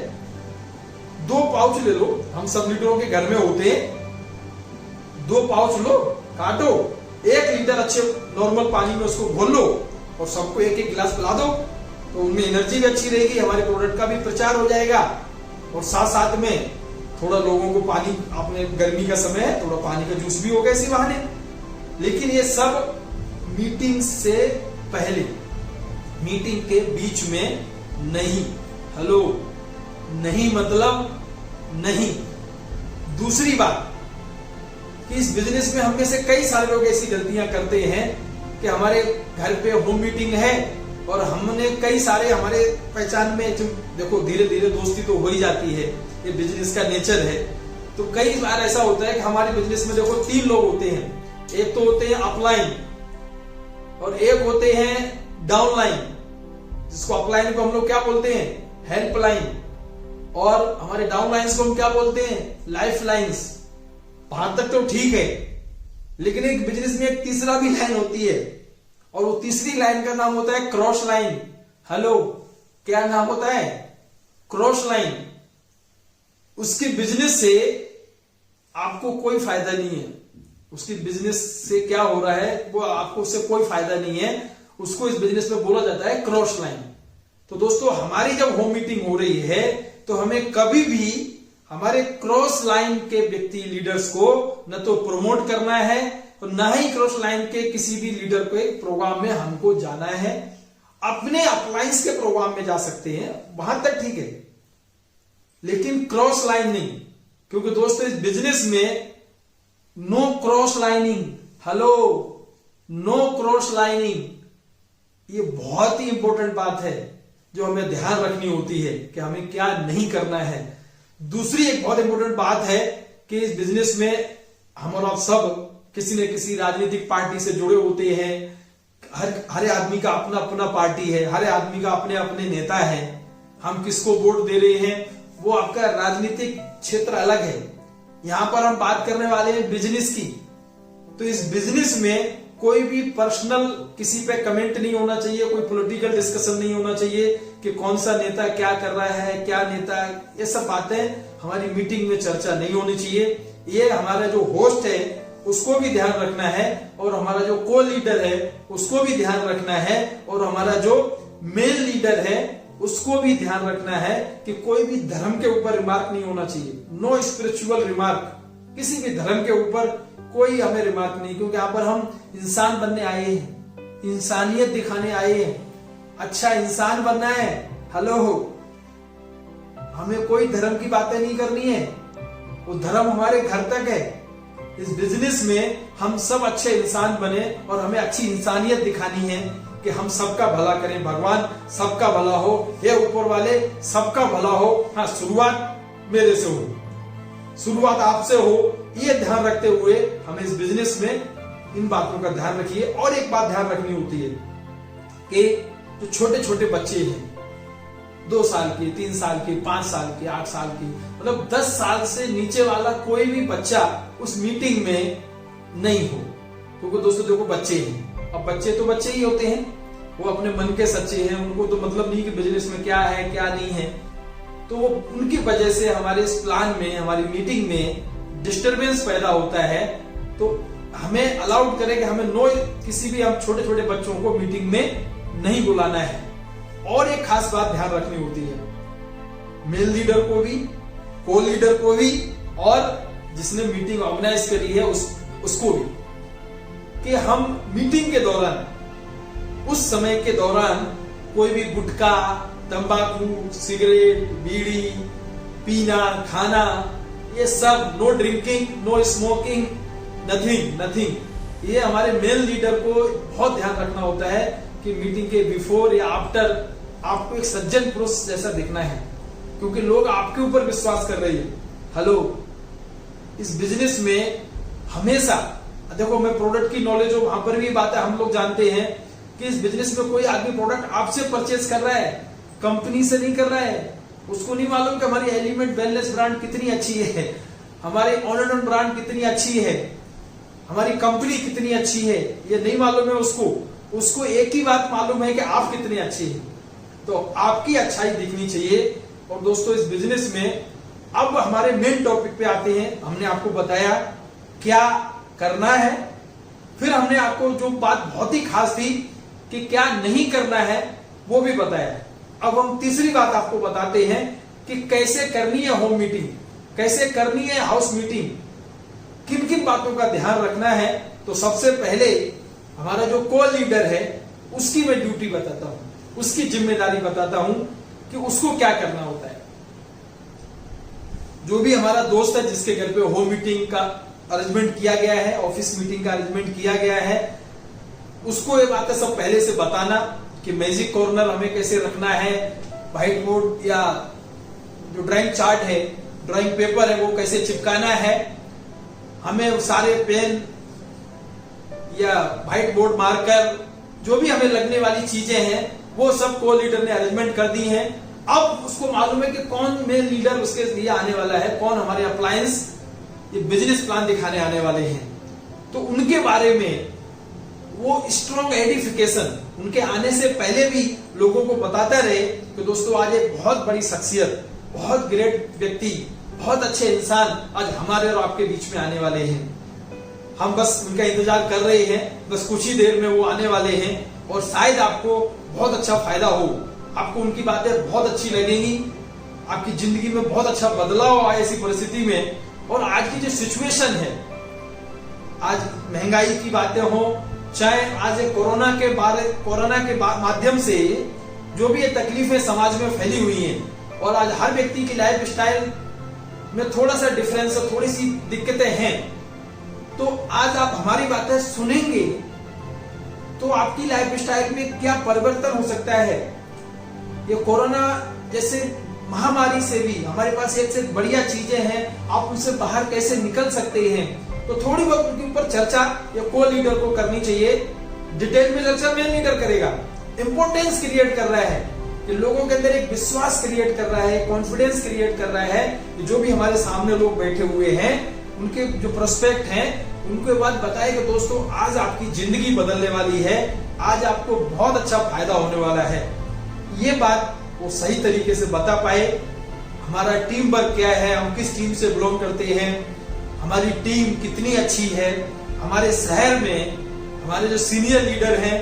2 पाउच ले लो, हम सब लीडरों के घर में होते हैं। 2 पाउच लो, काटो, 1 लीटर अच्छे नॉर्मल पानी में उसको घोल लो और सबको 1-1 गिलास पिला दो, तो उनमें एनर्जी भी अच्छी रहेगी, हमारे प्रोडक्ट का भी प्रचार हो जाएगा और साथ साथ में थोड़ा लोगों को पानी, आपने गर्मी का समय है, थोड़ा पानी का जूस भी होगा इसी बहाने। लेकिन ये सब मीटिंग से पहले, मीटिंग के बीच में नहीं। हेलो, नहीं मतलब नहीं। दूसरी बात कि इस बिजनेस में हम में से कई सारे लोग ऐसी गलतियां करते हैं कि हमारे घर पे होम मीटिंग है और हमने कई सारे, हमारे पहचान में, जो देखो धीरे धीरे दोस्ती तो हो ही जाती है, ये बिजनेस का नेचर है। तो कई बार ऐसा होता है कि हमारे बिजनेस में देखो 3 लोग होते हैं। एक तो होते हैं अपलाइन और एक होते हैं डाउनलाइन, जिसको अपलाइन को हम लोग क्या बोलते हैं, हेल्पलाइन, और हमारे डाउनलाइंस को हम क्या बोलते हैं, लाइफ लाइन्स। वहां तक तो ठीक है, लेकिन एक बिजनेस में एक तीसरा भी लाइन होती है और वो तीसरी लाइन का नाम होता है क्रॉस लाइन। हेलो, क्या नाम होता है, क्रॉस लाइन। उसके बिजनेस से आपको कोई फायदा नहीं है, उसकी बिजनेस से क्या हो रहा है वो आपको, उससे कोई फायदा नहीं है। उसको इस बिजनेस में बोला जाता है क्रॉस लाइन। तो दोस्तों, हमारी जब होम मीटिंग हो रही है तो हमें कभी भी हमारे क्रॉस लाइन के व्यक्ति, लीडर्स को न तो प्रमोट करना है और न ही क्रॉस लाइन के किसी भी लीडर के प्रोग्राम में हमको जाना है। अपने अपलाइंस के प्रोग्राम में जा सकते हैं, वहां तक ठीक है, लेकिन क्रॉस लाइन नहीं। क्योंकि दोस्तों, इस बिजनेस में no cross lining. Hello, no cross lining. ये बहुत ही इंपॉर्टेंट बात है जो हमें ध्यान रखनी होती है कि हमें क्या नहीं करना है। दूसरी एक बहुत इंपॉर्टेंट बात है कि इस बिजनेस में हम और आप सब किसी न किसी राजनीतिक पार्टी से जुड़े होते हैं। हर आदमी का अपना अपना पार्टी है, हर आदमी का अपने अपने नेता है। हम किसको वोट दे रहे हैं वो आपका राजनीतिक क्षेत्र अलग है। यहां पर हम बात करने वाले हैं बिजनेस की। तो इस बिजनेस में कोई भी पर्सनल किसी पे कमेंट नहीं होना चाहिए, कोई पॉलिटिकल डिस्कशन नहीं होना चाहिए कि कौन सा नेता क्या कर रहा है, क्या नेता, ये सब बातें हमारी मीटिंग में चर्चा नहीं होनी चाहिए। ये हमारा जो होस्ट है उसको भी ध्यान रखना है और हमारा जो को लीडर है उसको भी ध्यान रखना है और हमारा जो मेन लीडर है उसको भी ध्यान रखना है कि कोई भी धर्म के ऊपर रिमार्क नहीं होना चाहिए। नो स्पिरिचुअल रिमार्क, किसी भी धर्म के ऊपर कोई हमें रिमार्क नहीं, क्योंकि यहाँ पर हम इंसान बनने आए हैं, इंसानियत दिखाने आए हैं, अच्छा इंसान बनना है। हेलो, हमें कोई धर्म की बातें नहीं करनी है, वो धर्म हमारे घर तक है। इस बिजनेस में हम सब अच्छे इंसान बने और हमें अच्छी इंसानियत दिखानी है कि हम सबका भला करें। भगवान सबका भला हो, हे ऊपर वाले सबका भला हो। हाँ, शुरुआत मेरे से हो, शुरुआत आपसे हो, ये ध्यान रखते हुए हमें इस बिजनेस में इन बातों का ध्यान रखिए। और एक बात ध्यान रखनी होती है कि जो छोटे छोटे बच्चे हैं, 2 साल के, 3 साल के, 5 साल के, 8 साल के, मतलब 10 साल से नीचे वाला कोई भी बच्चा उस मीटिंग में नहीं हो। क्योंकि दोस्तों देखो, बच्चे हैं, अब बच्चे तो बच्चे ही होते हैं, वो अपने मन के सच्चे हैं, उनको तो मतलब नहीं कि बिजनेस में क्या है क्या नहीं है। तो उनकी वजह से हमारे इस प्लान में, हमारी मीटिंग में डिस्टरबेंस पैदा होता है। तो हमें अलाउड करें कि हमें नो, किसी भी हम छोटे छोटे बच्चों को मीटिंग में नहीं बुलाना है। और एक खास बात ध्यान रखनी होती है मेल लीडर को भी, को लीडर को भी, और जिसने मीटिंग ऑर्गेनाइज करी है उसको भी, कि हम मीटिंग के दौरान, उस समय के दौरान कोई भी गुटखा, तंबाकू, सिगरेट, बीड़ी पीना, खाना, ये सब, no drinking, no smoking, nothing. ये हमारे मेल लीडर को बहुत ध्यान रखना होता है कि मीटिंग के बिफोर या आफ्टर आपको एक सज्जन पुरुष जैसा दिखना है, क्योंकि लोग आपके ऊपर विश्वास कर रहे हैं। हेलो, इस बिजनेस में हमेशा देखो, मैं प्रोडक्ट की नॉलेज हो, वहां पर भी बात है, हम लोग जानते हैं कि इस बिजनेस में कोई आदमी प्रोडक्ट आपसे परचेज कर रहा है, कंपनी से नहीं कर रहा है। उसको नहीं मालूम कि हमारी एलिमेंट वेलनेस ब्रांड कितनी अच्छी है, हमारी ऑन ब्रांड कितनी अच्छी है, हमारी कंपनी कितनी अच्छी है, ये नहीं मालूम है उसको एक ही बात मालूम है कि आप कितने अच्छे हैं। तो आपकी अच्छाई दिखनी चाहिए। और दोस्तों, इस बिजनेस में अब हमारे मेन टॉपिक पे आते हैं। हमने आपको बताया क्या करना है, फिर हमने आपको जो बात बहुत ही खास थी कि क्या नहीं करना है वो भी बताया। अब हम तीसरी बात आपको बताते हैं कि कैसे करनी है होम मीटिंग, कैसे करनी है हाउस मीटिंग, किन किन बातों का ध्यान रखना है। तो सबसे पहले हमारा जो को लीडर है उसकी मैं ड्यूटी बताता हूं, उसकी जिम्मेदारी बताता हूं कि उसको क्या करना होता है। जो भी हमारा दोस्त है जिसके घर पे होम मीटिंग का अरेंजमेंट किया गया है, ऑफिस मीटिंग का अरेंजमेंट किया गया है, उसको ये बातें सब पहले से बताना कि मैजिक कॉर्नर हमें कैसे रखना है, व्हाइट बोर्ड या जो ड्राइंग चार्ट है, ड्राइंग पेपर है, वो कैसे चिपकाना है, हमें सारे पेन या व्हाइट बोर्ड मार्कर, जो भी हमें लगने वाली चीजें हैं, वो सब को लीडर ने अरेंजमेंट कर दी है। अब उसको मालूम है कि कौन मेन लीडर उसके लिए आने वाला है, कौन हमारे अप्लायंस ये बिजनेस प्लान दिखाने आने वाले हैं। तो उनके बारे में वो स्ट्रॉन्ग आइडेंटिफिकेशन उनके आने से पहले भी लोगों को बताता रहे कि दोस्तों आज एक बहुत बड़ी शख्सियत, बहुत ग्रेट व्यक्ति, बहुत अच्छे इंसान आज हमारे और आपके बीच में आने वाले हैं। हम बस उनका इंतजार कर रहे हैं, बस कुछ ही देर में वो आने वाले हैं और शायद आपको बहुत अच्छा फायदा हो, आपको उनकी बातें बहुत अच्छी लगेंगी, आपकी जिंदगी में बहुत अच्छा बदलाव आए ऐसी परिस्थिति में। और आज की जो सिचुएशन है, आज महंगाई की बातें हो, चाहे आज कोरोना के माध्यम से जो भी ये तकलीफें समाज में फैली हुई हैं, और आज हर व्यक्ति की लाइफ स्टाइल में थोड़ा सा डिफरेंस और थोड़ी सी दिक्कतें हैं, तो आज आप हमारी बातें सुनेंगे तो आपकी लाइफ स्टाइल में क्या परिवर्तन हो सकता है। ये कोरोना जैसे महामारी से भी हमारे पास एक से बढ़िया चीजें हैं, आप उनसे बाहर कैसे निकल सकते हैं, तो थोड़ी बहुत उनके ऊपर चर्चा या को लीडर को करनी चाहिए। डिटेल में चर्चा मेन लीडर करेगा, इंपोर्टेंस क्रिएट कर रहा है कि लोगों के अंदर एक विश्वास क्रिएट कर रहा है, कॉन्फिडेंस क्रिएट कर रहा है कि जो भी हमारे सामने लोग बैठे हुए हैं, उनके जो प्रोस्पेक्ट हैं, उनके बाद बताए कि दोस्तों आज आपकी जिंदगी बदलने वाली है, आज आपको बहुत अच्छा फायदा होने वाला है। ये बात वो सही तरीके से बता पाए। हमारा टीम वर्क क्या है, हम किस टीम से बिलोंग करते हैं, हमारी टीम कितनी अच्छी है, हमारे शहर में हमारे जो सीनियर लीडर हैं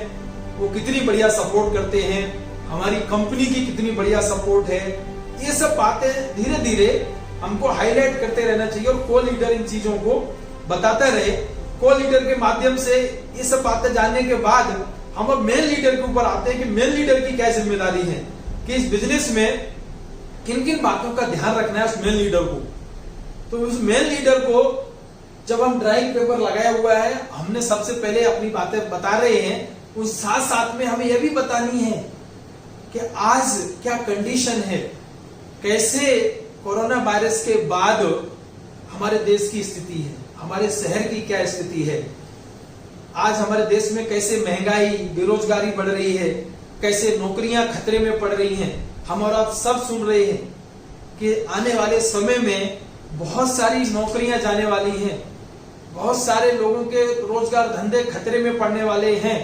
वो कितनी बढ़िया सपोर्ट करते हैं, हमारी कंपनी की कितनी बढ़िया सपोर्ट है। ये सब बातें धीरे धीरे हमको हाईलाइट करते रहना चाहिए और को लीडर इन चीजों को बताता रहे। को लीडर के माध्यम से ये सब बातें जानने के बाद हम अब मेन लीडर के ऊपर आते हैं कि मेन लीडर की क्या जिम्मेदारी है, कि इस बिजनेस में किन किन बातों का ध्यान रखना है उस मेन लीडर को। तो उस मेन लीडर को जब हम ड्राइंग पेपर लगाया हुआ है, हमने सबसे पहले अपनी बातें बता रहे हैं, उस साथ साथ में हमें यह भी बतानी है कि आज क्या कंडीशन है, कैसे कोरोना वायरस के बाद हमारे देश की स्थिति है, हमारे शहर की क्या स्थिति है, आज हमारे देश में कैसे महंगाई, बेरोजगारी बढ़ रही है, कैसे नौकरियां खतरे में पड़ रही हैं। हम और आप सब सुन रहे हैं कि आने वाले समय में बहुत सारी नौकरियां जाने वाली हैं, बहुत सारे लोगों के रोजगार धंधे खतरे में पड़ने वाले हैं।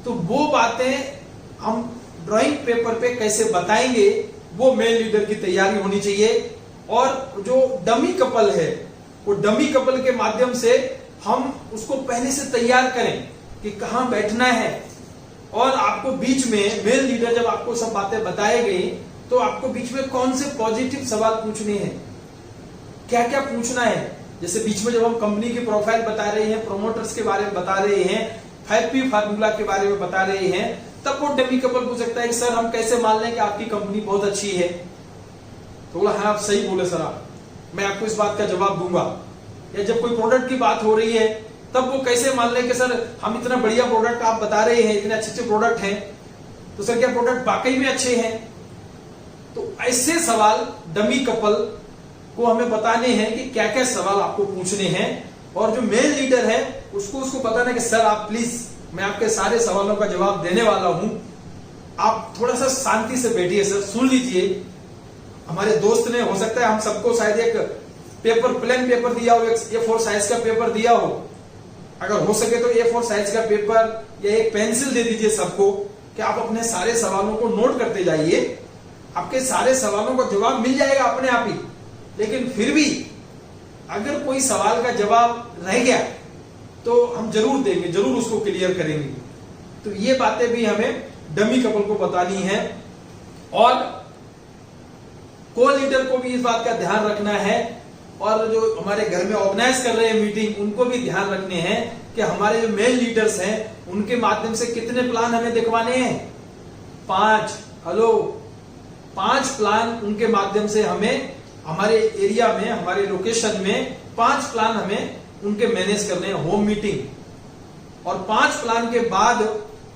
तो वो बातें हम ड्राइंग पेपर पे कैसे बताएंगे, वो मेन लीडर की तैयारी होनी चाहिए। और जो डमी कपल है, वो डमी कपल के माध्यम से हम उसको पहले से तैयार करें कि कहां बैठना है। और आपको बीच में मेन लीडर जब आपको सब बातें बताएंगे तो आपको बीच में कौन से पॉजिटिव सवाल पूछने हैं, क्या क्या पूछना है। जैसे बीच में जब हम कंपनी की प्रोफाइल बता रहे हैं, प्रोमोटर्स के बारे में बता रहे हैं, 5P फार्मूला के बारे में बता रहे हैं, तब वो डमी कपल पूछ सकता है कि सर हम कैसे मान लें कि आपकी कंपनी बहुत अच्छी है। तो बोला हाँ आप सही बोले सर, आप मैं आपको इस बात का जवाब दूंगा। या जब कोई प्रोडक्ट की बात हो रही है तब वो कैसे मान लें कि सर हम इतना बढ़िया प्रोडक्ट आप बता रहे हैं, इतने अच्छे अच्छे प्रोडक्ट हैं, तो सर क्या प्रोडक्ट वाकई में अच्छे हैं। तो ऐसे सवाल डमी कपल को हमें बताने हैं कि क्या क्या सवाल आपको पूछने हैं। और जो मेल लीडर है उसको बताना है कि सर आप प्लीज, मैं आपके सारे सवालों का जवाब देने वाला हूं, आप थोड़ा सा शांति से बैठिए सर, सुन लीजिए। हमारे दोस्त ने, हो सकता है हम सबको शायद एक पेपर, प्लेन पेपर दिया हो, एक A4 साइज का पेपर दिया हो। अगर हो सके तो A4 साइज का पेपर या एक पेंसिल दे दीजिए सबको कि आप अपने सारे सवालों को नोट करते जाइए। आपके सारे सवालों का जवाब मिल जाएगा अपने आप ही। लेकिन फिर भी अगर कोई सवाल का जवाब रह गया तो हम जरूर देंगे, जरूर उसको क्लियर करेंगे। तो ये बातें भी हमें डमी कपल को बतानी है। और को लीडर को भी इस बात का ध्यान रखना है, और जो हमारे घर में ऑर्गेनाइज कर रहे हैं मीटिंग, उनको भी ध्यान रखने हैं कि हमारे जो मेल लीडर्स हैं उनके माध्यम से कितने प्लान हमें दिखवाने हैं। 5 प्लान उनके माध्यम से हमें हमारे एरिया में, हमारे लोकेशन में 5 प्लान हमें उनके मैनेज करने हैं, होम मीटिंग। और 5 प्लान के बाद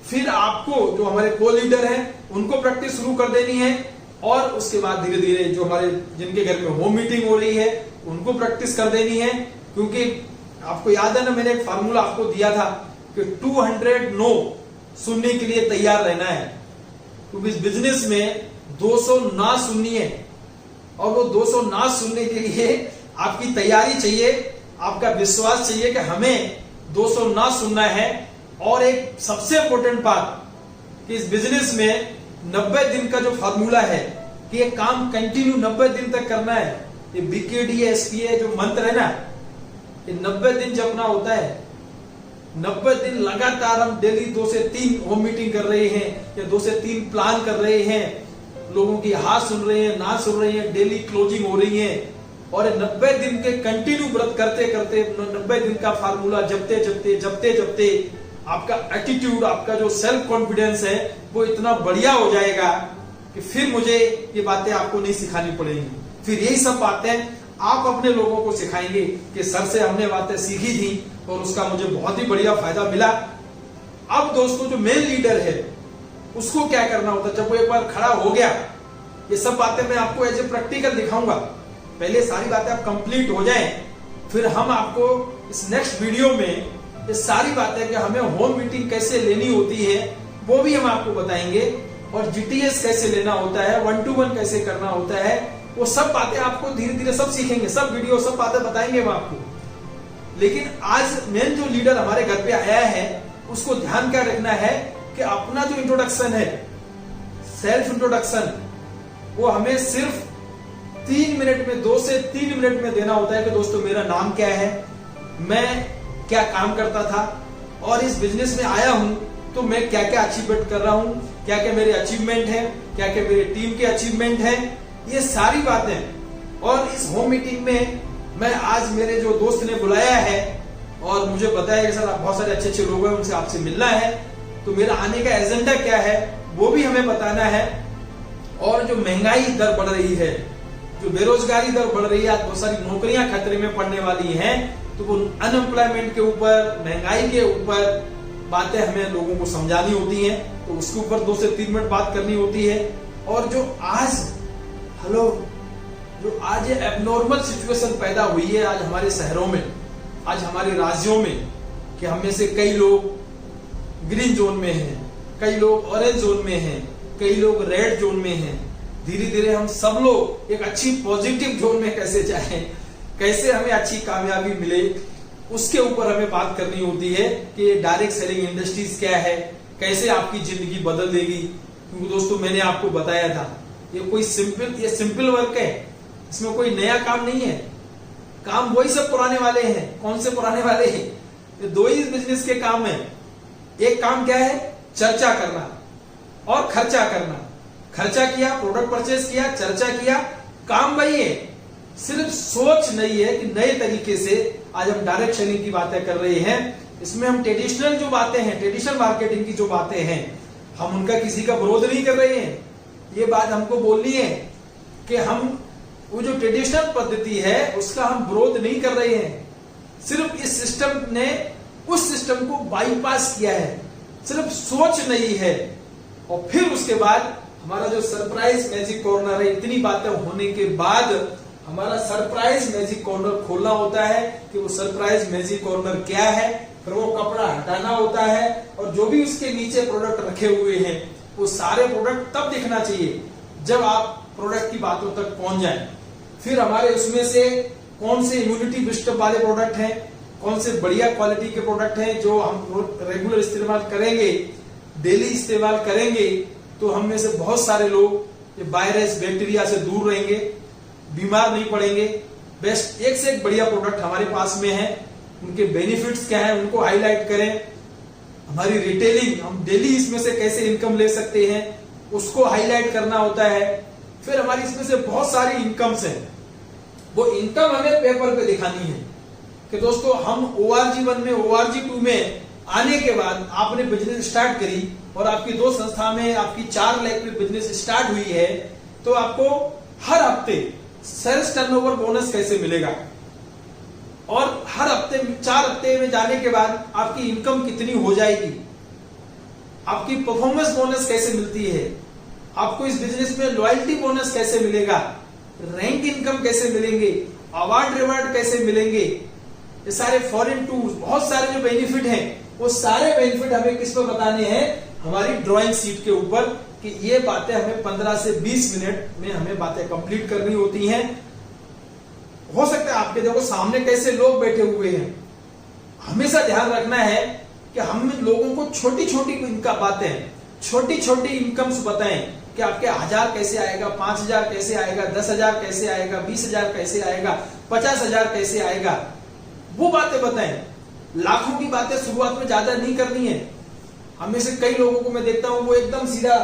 फिर आपको जो हमारे को लीडर हैं उनको प्रैक्टिस शुरू कर देनी है। और उसके बाद धीरे धीरे जो हमारे, जिनके घर में होम मीटिंग हो रही है, उनको प्रैक्टिस कर देनी है। क्योंकि आपको याद है ना, मैंने एक फार्मूला आपको दिया था कि 200 नो सुनने के लिए तैयार रहना है। क्योंकि इस बिजनेस में 200 ना सुननी है, और वो 200 ना सुनने के लिए आपकी तैयारी चाहिए, आपका विश्वास चाहिए कि हमें 200 ना सुनना है। और एक सबसे इंपॉर्टेंट बात कि इस बिजनेस में 90 दिन का जो फार्मूला है कि ये काम कंटिन्यू 90 दिन तक करना है। ये BKDSPA जो मंत्र है ना, ये 90 दिन जपना होता है। 90 दिन लगातार हम डेली 2 से 3 होम मीटिंग कर रहे हैं, या 2 से 3 प्लान कर रहे हैं, लोगों की हाँ सुन रहे हैं, ना सुन रहे हैं, डेली क्लोजिंग हो रही है। और 90 दिन के कंटिन्यू व्रत करते करते, 90 दिन का फार्मूला जपते जपते आपका एटीट्यूड, आपका जो सेल्फ कॉन्फिडेंस है वो इतना बढ़िया हो जाएगा कि फिर मुझे ये बातें आपको नहीं सिखानी पड़ेंगी। फिर यही सब बातें आप अपने लोगों को सिखाएंगे कि सर से हमने बातें सीखी थी और उसका मुझे बहुत ही बढ़िया फायदा मिला। अब दोस्तों, जो मेल लीडर है उसको क्या करना होता है जब वो एक बार खड़ा हो गया। ये सब बातें मैं आपको एज ए प्रैक्टिकल दिखाऊंगा। पहले सारी बातें आप कंप्लीट हो जाएं, फिर हम आपको इस नेक्स्ट वीडियो में ये सारी बातें कि हमें होम मीटिंग कैसे लेनी होती है वो भी हम आपको बताएंगे, और GTS कैसे लेना होता है, 1 to 1 कैसे करना होता है, वो सब बातें आपको धीरे धीरे सब सीखेंगे, सब वीडियो, सब बातें बताएंगे हम आपको। लेकिन आज मेन जो लीडर हमारे घर पे आया है उसको ध्यान क्या रखना है कि अपना जो इंट्रोडक्शन है, सेल्फ इंट्रोडक्शन, वो हमें सिर्फ 3 मिनट में, 2 से 3 मिनट में देना होता है कि दोस्तों मेरा नाम क्या है, मैं क्या काम करता था, और इस बिजनेस में आया हूं तो मैं क्या क्या अचीवमेंट कर रहा हूं, क्या क्या मेरे अचीवमेंट है, क्या क्या मेरे टीम के अचीवमेंट है, ये सारी बातें। और इस होम मीटिंग में मैं आज मेरे जो दोस्त ने बुलाया है और मुझे बताया कि सर आप बहुत सारे अच्छे अच्छे लोग हैं, उनसे आपसे मिलना है, तो मेरा आने का एजेंडा क्या है वो भी हमें बताना है। और जो महंगाई दर बढ़ रही है, जो बेरोजगारी दर बढ़ रही है, आज बहुत सारी नौकरियां खतरे में पड़ने वाली हैं, तो वो अनएम्प्लॉयमेंट के ऊपर, महंगाई के ऊपर बातें हमें लोगों को समझानी होती हैं, तो उसके ऊपर 2 से 3 मिनट बात करनी होती है। और जो आज एबनॉर्मल सिचुएशन पैदा हुई है आज हमारे शहरों में, आज हमारे राज्यों में, कि हम में से कई लोग ग्रीन जोन में हैं, कई लोग ऑरेंज जोन में हैं, कई लोग रेड जोन में हैं। धीरे धीरे हम सब लोग एक अच्छी पॉजिटिव जोन में कैसे जाएं, कैसे हमें अच्छी कामयाबी मिले, उसके ऊपर हमें बात करनी होती है कि डायरेक्ट सेलिंग इंडस्ट्रीज क्या है, कैसे आपकी जिंदगी बदल देगी। क्योंकि दोस्तों मैंने आपको बताया था ये सिंपल वर्क है, इसमें कोई नया काम नहीं है, काम वही सब पुराने वाले हैं। कौन से पुराने वाले हैं? ये 2 ही बिजनेस के काम है। एक काम क्या है? चर्चा करना और खर्चा करना। खर्चा किया, प्रोडक्ट परचेज किया, चर्चा किया, काम वही है, सिर्फ सोच नहीं है कि नए तरीके से आज हम डायरेक्ट सेलिंग की बातें कर रहे हैं। इसमें हम ट्रेडिशनल जो बातें हैं, ट्रेडिशनल मार्केटिंग की जो बातें हैं, हम उनका किसी का विरोध नहीं कर रहे हैं। ये बात हमको बोलनी है कि हम वो जो ट्रेडिशनल पद्धति है उसका हम विरोध नहीं कर रहे हैं। सिर्फ इस सिस्टम ने उस सिस्टम को बाईपास किया है, सिर्फ सोच नहीं है। और फिर उसके बाद हमारा जो सरप्राइज मैजिक कॉर्नर है, इतनी बातें होने के बाद हमारा सरप्राइज मैजिक कॉर्नर खोलना होता है कि वो सरप्राइज मैजिक कॉर्नर क्या है, फिर वो कपड़ा हटाना होता है और जो भी उसके नीचे प्रोडक्ट रखे हुए हैं वो सारे प्रोडक्ट तब दिखना चाहिए जब आप प्रोडक्ट की बातों तक पहुंच जाएं। फिर हमारे उसमें से कौन से इम्यूनिटी बिस्टअप वाले प्रोडक्ट हैं, कौन से बढ़िया क्वालिटी के प्रोडक्ट हैं जो हम रेगुलर इस्तेमाल करेंगे, डेली इस्तेमाल करेंगे तो हम में से बहुत सारे लोग ये वायरस बैक्टीरिया से दूर रहेंगे, बीमार नहीं पड़ेंगे। बेस्ट एक से एक बढ़िया प्रोडक्ट हमारे पास में है, उनके बेनिफिट्स क्या है उनको हाईलाइट करें। हमारी रिटेलिंग, हम डेली इसमें से कैसे इनकम ले सकते हैं उसको हाईलाइट करना होता है। फिर हमारी इसमें से बहुत सारी इनकम्स हैं, वो इनकम हमें पेपर पे दिखानी है कि दोस्तों हम ORG1 में, ORG2 में आने के बाद आपने बिजनेस स्टार्ट करी और आपकी 2 संस्था में आपकी 4 लाख में बिजनेस स्टार्ट हुई है, तो आपको हर हफ्ते सेल्स टर्नओवर बोनस कैसे मिलेगा और हर हफ्ते 4 हफ्ते में जाने के बाद आपकी इनकम कितनी हो जाएगी, आपकी परफॉर्मेंस बोनस कैसे मिलती है, आपको इस बिजनेस में लॉयल्टी बोनस कैसे मिलेगा, रैंक इनकम कैसे मिलेंगे, अवार्ड रिवार्ड कैसे मिलेंगे, ये सारे फॉरेन टूर्स, बहुत सारे जो बेनिफिट हैं वो सारे बेनिफिट हमें किस पर बताने हैं, हमारी ड्राइंग शीट के ऊपर, कि ये बातें हमें 15 से 20 मिनट में हमें बातें कंप्लीट करनी होती हैं। हो सकता है आपके देखो सामने कैसे लोग बैठे हुए हैं, हमेशा ध्यान रखना है कि हम लोगों को छोटी छोटी इनकम बातें, छोटी छोटी इनकम्स बताएं कि आपके 1000 कैसे आएगा, 5000 कैसे आएगा, 10,000 कैसे आएगा, 20,000 कैसे आएगा, 50,000 कैसे आएगा, वो बातें बताएं। लाखों की बातें शुरुआत में ज्यादा नहीं करनी है। हमें से कई लोगों को मैं देखता हूं वो एकदम सीधा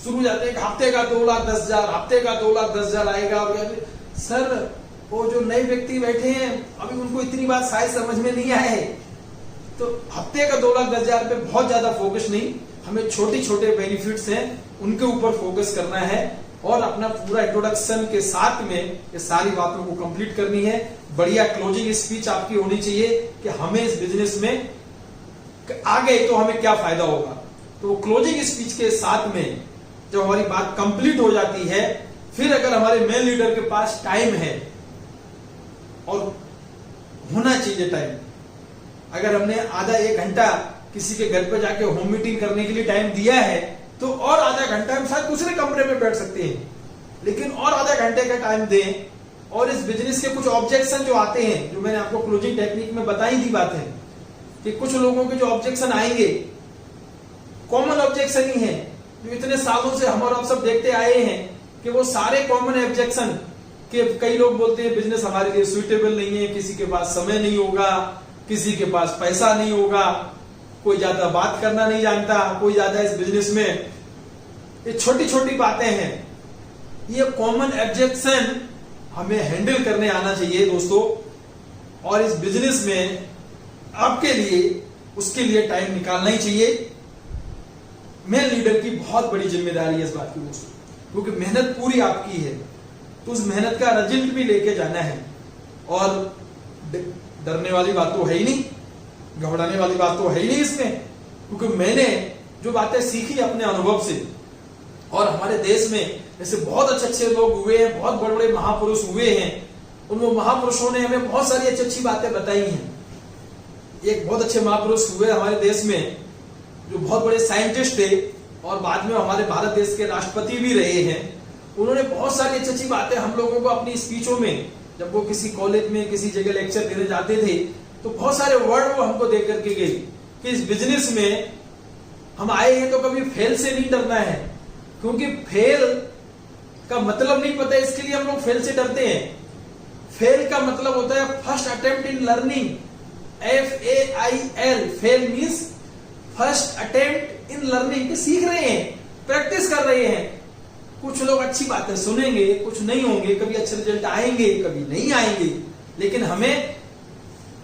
शुरू जाते हैं, हफ्ते का 2,10,000, हफ्ते का 2,10,000 आएगा। सर वो जो नए व्यक्ति बैठे हैं अभी उनको इतनी बात शायद समझ में नहीं आए, तो हफ्ते का 2,10,000 पे बहुत ज्यादा फोकस नहीं, हमें छोटे छोटे बेनिफिट्स हैं उनके ऊपर फोकस करना है और अपना पूरा इंट्रोडक्शन के साथ में ये सारी बातों को कंप्लीट करनी है। बढ़िया क्लोजिंग स्पीच आपकी होनी चाहिए कि हमें इस बिजनेस में आ गए तो हमें क्या फायदा होगा। तो क्लोजिंग स्पीच के साथ में जब हमारी बात कंप्लीट हो जाती है, फिर अगर हमारे मेन लीडर के पास टाइम है और होना चाहिए टाइम, अगर हमने आधा 1 घंटा किसी के घर पे जाके होम मीटिंग करने के लिए टाइम दिया है तो और आधा घंटा हम शायद दूसरे कमरे में बैठ सकते हैं, लेकिन और आधा घंटे का टाइम दें। और इस बिजनेस के कुछ ऑब्जेक्शन जो आते हैं, जो मैंने आपको क्लोजिंग टेक्निक में बताई थी बातें, कि कुछ लोगों के जो ऑब्जेक्शन आएंगे कॉमन ऑब्जेक्शन ही है, जो इतने सालों से हम और आप सब देखते आए हैं कि वो सारे कॉमन ऑब्जेक्शन कि कई लोग बोलते हैं बिजनेस हमारे लिए सुइटेबल नहीं है, किसी के पास समय नहीं होगा, किसी के पास पैसा नहीं होगा, कोई ज्यादा बात करना नहीं जानता, कोई ज्यादा इस बिजनेस में, ये छोटी छोटी बातें हैं। ये कॉमन ऑब्जेक्शन हमें हैंडल करने आना चाहिए दोस्तों, और इस बिजनेस में आपके लिए उसके लिए टाइम निकालना ही चाहिए। मेन लीडर की बहुत बड़ी जिम्मेदारी है इस बात की दोस्तों, क्योंकि मेहनत पूरी आपकी है, तो उस मेहनत का रिजल्ट भी लेके जाना है। और डरने वाली बात तो है ही नहीं, घबराने वाली बात तो है ही नहीं इसमें, क्योंकि मैंने जो बातें सीखी अपने अनुभव से, और हमारे देश में ऐसे बहुत अच्छे अच्छे लोग हुए हैं, बहुत बड़े बड़े महापुरुष हुए हैं, उन महापुरुषों ने हमें बहुत सारी अच्छी अच्छी बातें बताई हैं। एक बहुत अच्छे महापुरुष हुए हमारे देश में जो बहुत बड़े साइंटिस्ट थे और बाद में हमारे भारत देश के राष्ट्रपति भी रहे हैं। उन्होंने बहुत सारी अच्छी अच्छी बातें हम लोगों को अपनी स्पीचों में, जब वो किसी कॉलेज में किसी जगह लेक्चर देने जाते थे तो बहुत सारे वर्ड वो हमको दे करके गए कि इस बिजनेस में हम आए हैं तो कभी फेल से नहीं डरना है, क्योंकि फेल का मतलब नहीं पता, इसके लिए हम लोग फेल से डरते हैं। फेल का मतलब होता है first attempt in learning, FAIL, fail means first attempt in learning, सीख रहे हैं, प्रैक्टिस कर रहे हैं। कुछ लोग अच्छी बातें सुनेंगे, कुछ नहीं होंगे, कभी अच्छे रिजल्ट आएंगे, कभी नहीं आएंगे, लेकिन हमें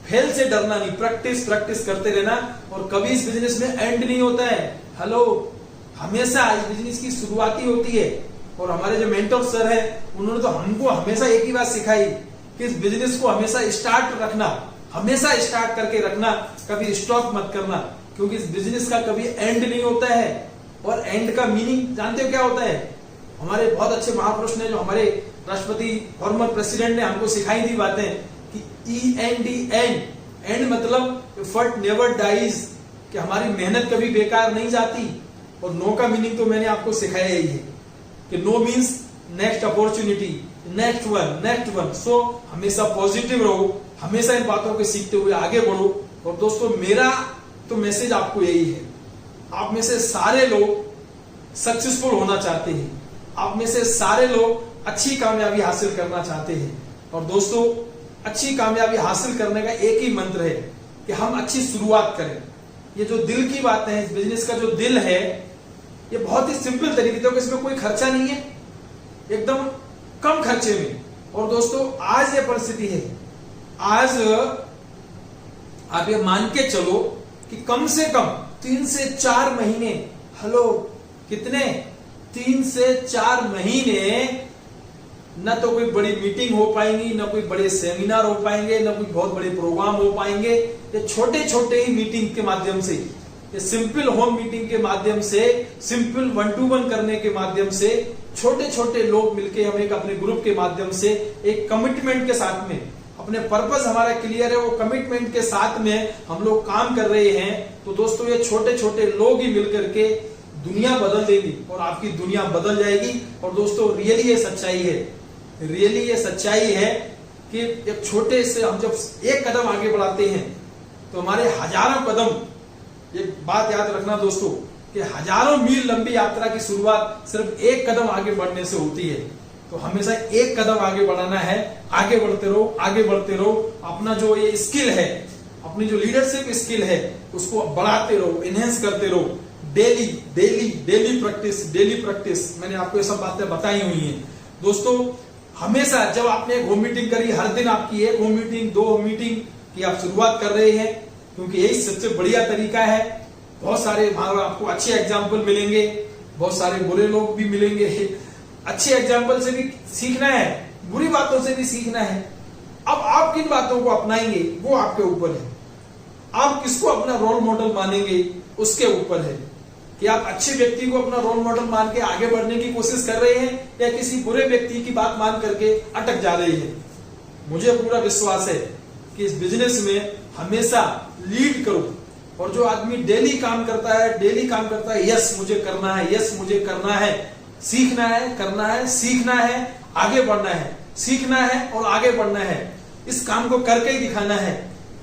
फेल से डरना नहीं, प्रैक्टिस करते रहना। और कभी इस बिजनेस में एंड नहीं होता है। हेलो, हमेशा इस बिजनेस की शुरुआती होती है। और हमारे जो मेंटर सर है, उन्होंने तो हमको हमेशा एक ही बात सिखाई कि इस बिजनेस को हमेशा स्टार्ट रखना, हमेशा स्टार्ट करके रखना, कभी स्टॉप मत करना, क्योंकि इस बिजनेस का कभी एंड नहीं होता है। और एंड का मीनिंग जानते हो क्या होता है? हमारे बहुत अच्छे महापुरुष ने, जो हमारे राष्ट्रपति फॉर्मर प्रेसिडेंट ने हमको सिखाई थी बातें कि END, एंड मतलब एफर्ट नेवर डाइज, कि हमारी मेहनत कभी बेकार नहीं जाती। और नो का मीनिंग तो मैंने आपको सिखाया ही है कि no means next opportunity, next one. So हमेशा पॉजिटिव रहो, हमेशा इन बातों को सीखते हुए आगे बढ़ो। और दोस्तों, मेरा तो मैसेज आपको यही है, आप में से सारे लोग सक्सेसफुल होना चाहते हैं, आप में से सारे लोग अच्छी कामयाबी हासिल करना चाहते हैं। और दोस्तों, अच्छी कामयाबी हासिल करने का एक ही मंत्र है कि हम अच्छी शुरुआत करें। ये जो दिल की बात है, इस बिजनेस का जो दिल है, ये बहुत ही सिंपल तरीके से, इसमें कोई खर्चा नहीं है, एकदम कम खर्चे में। और दोस्तों, आज ये परिस्थिति है, आज आप ये मान के चलो कि कम से कम 3 से 4 महीने, हेलो कितने, 3 से 4 महीने न तो कोई बड़ी मीटिंग हो पाएंगी, न कोई बड़े सेमिनार हो पाएंगे, न कोई बहुत बड़े प्रोग्राम हो पाएंगे। ये छोटे छोटे ही मीटिंग के माध्यम से, ये सिंपल होम मीटिंग के माध्यम से, सिंपल 1 to 1 करने के माध्यम से, छोटे छोटे लोग मिलके हम एक अपने ग्रुप के माध्यम से एक कमिटमेंट के साथ में, अपने पर्पस हमारा क्लियर है, वो कमिटमेंट के साथ में हम लोग काम कर रहे हैं। तो दोस्तों, ये छोटे छोटे लोग ही मिलकर के दुनिया बदल देंगे और आपकी दुनिया बदल जाएगी। और दोस्तों, रियली ये सच्चाई है, रियली ये सच्चाई है कि एक छोटे से हम जब एक कदम आगे बढ़ाते हैं तो हमारे हजारों कदम, एक बात याद रखना दोस्तों, कि हजारों मील लंबी यात्रा की शुरुआत सिर्फ एक कदम आगे बढ़ने से होती है। तो हमेशा एक कदम आगे बढ़ाना है, आगे बढ़ते रहो, आगे बढ़ते रहो। अपना जो ये स्किल है, अपनी जो लीडरशिप स्किल है, उसको बढ़ाते रहो, इनहेंस करते रहो। डेली प्रैक्टिस, मैंने आपको ये सब बातें बताई हुई हैं। दोस्तों, हमेशा जब आपने एक होम मीटिंग करी, हर दिन आपकी एक होम मीटिंग, 2 होम मीटिंग की आप शुरुआत कर रहे हैं, क्योंकि यही सबसे बढ़िया तरीका है। बहुत सारे आपको अच्छे एग्जाम्पल मिलेंगे, बहुत सारे बुरे लोग भी मिलेंगे। अच्छे एग्जाम्पल से भी सीखना है, बुरी बातों से भी सीखना है। अब आप किन बातों को अपनाएंगे वो आपके ऊपर है, आप किसको अपना रोल मॉडल मानेंगे उसके ऊपर है, कि आप अच्छे व्यक्ति को अपना रोल मॉडल मान के आगे बढ़ने की कोशिश कर रहे हैं या किसी बुरे व्यक्ति की बात मान करके अटक जा रहे हैं। मुझे पूरा विश्वास है कि इस बिजनेस में हमेशा लीड करो। और जो आदमी डेली काम करता है, यस मुझे करना है, यस मुझे करना है, सीखना है, करना है, सीखना है, आगे बढ़ना है, सीखना है और आगे बढ़ना है, इस काम को करके ही दिखाना है।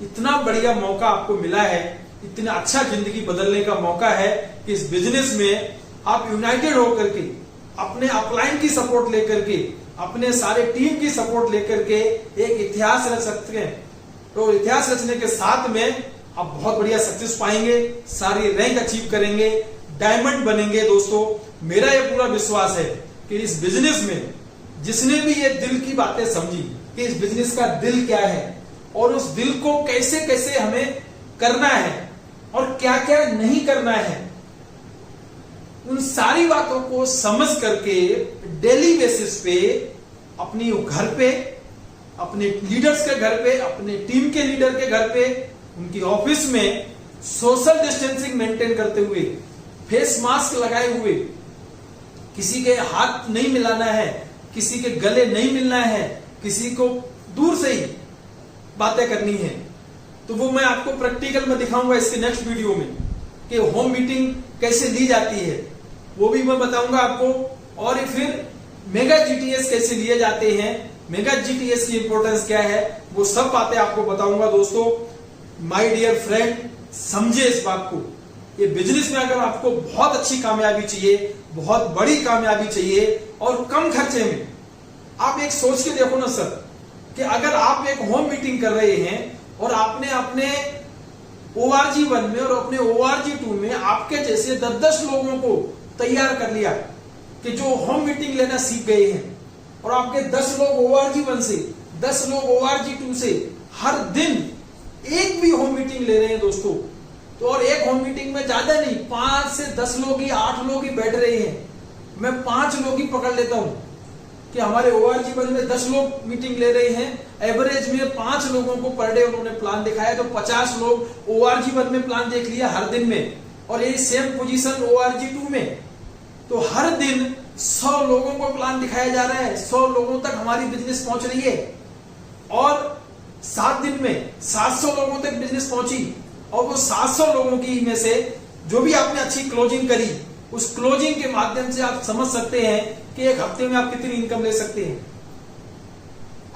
इतना बढ़िया मौका आपको मिला है, इतना अच्छा जिंदगी बदलने का मौका है कि इस बिजनेस में आप यूनाइटेड होकर के, अपने अपलाइन की सपोर्ट लेकर के, अपने सारे टीम की सपोर्ट लेकर के एक इतिहास रच सकते हैं। तो इतिहास रचने के साथ में आप बहुत बढ़िया सक्सेस पाएंगे, सारी रैंक अचीव करेंगे, डायमंड बनेंगे। दोस्तों, मेरा ये पूरा विश्वास है कि इस बिजनेस में जिसने भी ये दिल की बातें समझी कि इस बिजनेस का दिल क्या है और उस दिल को कैसे कैसे हमें करना है और क्या क्या नहीं करना है, उन सारी बातों को समझ करके डेली बेसिस पे अपनी घर पे, अपने लीडर्स के घर पे, अपने टीम के लीडर के घर पे, उनकी ऑफिस में सोशल डिस्टेंसिंग मेंटेन करते हुए, फेस मास्क लगाए हुए, किसी के हाथ नहीं मिलाना है, किसी के गले नहीं मिलना है, किसी को दूर से ही बातें करनी है। तो वो मैं आपको प्रैक्टिकल में दिखाऊंगा इसके नेक्स्ट वीडियो में कि होम मीटिंग कैसे ली जाती है, वो भी मैं बताऊंगा आपको। और फिर मेगा जीटीएस कैसे लिए जाते हैं, मेगा जीटीएस की इंपॉर्टेंस क्या है, वो सब बातें आपको बताऊंगा। दोस्तों, माय डियर फ्रेंड, समझे इस बात को, ये बिजनेस में अगर आपको बहुत अच्छी कामयाबी चाहिए, बहुत बड़ी कामयाबी चाहिए और कम खर्चे में, आप एक सोच के देखो ना सर, कि अगर आप एक होम मीटिंग कर रहे हैं और आपने अपने ORG1 में और अपने ORG2 में आपके जैसे 10-10 लोगों को तैयार कर लिया, कि जो होम मीटिंग लेना सीख गए हैं और आपके 10 लोग ORG1 से, 10 लोग ORG2 से हर दिन एक भी होम मीटिंग ले रहे हैं दोस्तों, तो और एक होम मीटिंग में ज्यादा नहीं, 5 से 10 लोग ही, 8 लोग ही बैठ रहे हैं, मैं 5 लोग ही पकड़ लेता हूं कि हमारे ORG1 में 10 लोग मीटिंग ले रहे हैं, एवरेज में 5 लोगों को पर डे उन्होंने प्लान दिखाया, तो 50 लोग ORG1 में प्लान देख लिया हर दिन में, और यही सेम पोजीशन ORG2 में। तो हर दिन 100 लोगों को प्लान दिखाया जा रहा है, 100 लोगों तक हमारी बिजनेस पहुंच रही है, और 7 दिन में 700 लोगों तक बिजनेस पहुंची, और वो 700 लोगों की में से जो भी आपने अच्छी क्लोजिंग करी, उस क्लोजिंग के माध्यम से आप समझ सकते हैं कि एक हफ्ते में आप कितनी इनकम ले सकते हैं।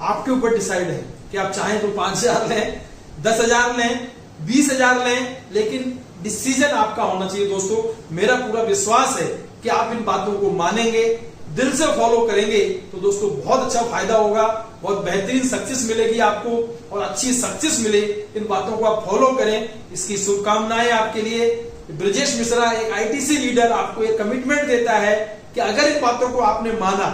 आपके ऊपर डिसाइड है कि आप चाहें तो 5,000 लें, 10,000 लें, 20,000 लें, लेकिन डिसीजन आपका होना चाहिए दोस्तों। मेरा पूरा विश्वास है कि आप इन बातों को मानेंगे, दिल से फॉलो करेंगे, तो दोस्तों बहुत अच्छा फायदा होगा, बहुत बेहतरीन सक्सेस मिलेगी आपको, और अच्छी सक्सेस मिले, इन बातों को आप फॉलो करें, इसकी शुभकामनाएं आपके लिए। ब्रजेश मिश्रा एक ITC लीडर आपको एक कमिटमेंट देता है कि अगर इन बातों को आपने माना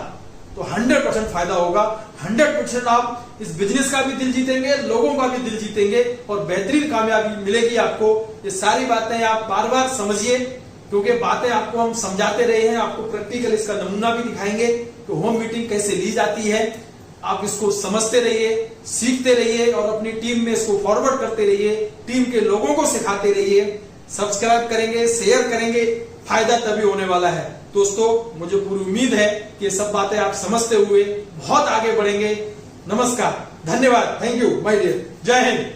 तो 100% फायदा होगा, 100% आप इस बिजनेस का भी दिल जीतेंगे, लोगों का भी दिल जीतेंगे, और बेहतरीन कामयाबी मिलेगी आपको। ये सारी बातें आप बार बार समझिए, क्योंकि बातें आपको हम समझाते रहे हैं, आपको प्रैक्टिकल इसका नमूना भी दिखाएंगे कि होम मीटिंग कैसे ली जाती है। आप इसको समझते रहिए, सीखते रहिए, और अपनी टीम में इसको फॉरवर्ड करते रहिए, टीम के लोगों को सिखाते रहिए। सब्सक्राइब करेंगे, शेयर करेंगे, फायदा तभी होने वाला है दोस्तों। मुझे पूरी उम्मीद है कि ये सब बातें आप समझते हुए बहुत आगे बढ़ेंगे। नमस्कार, धन्यवाद, थैंक यू माय डियर, जय हिंद।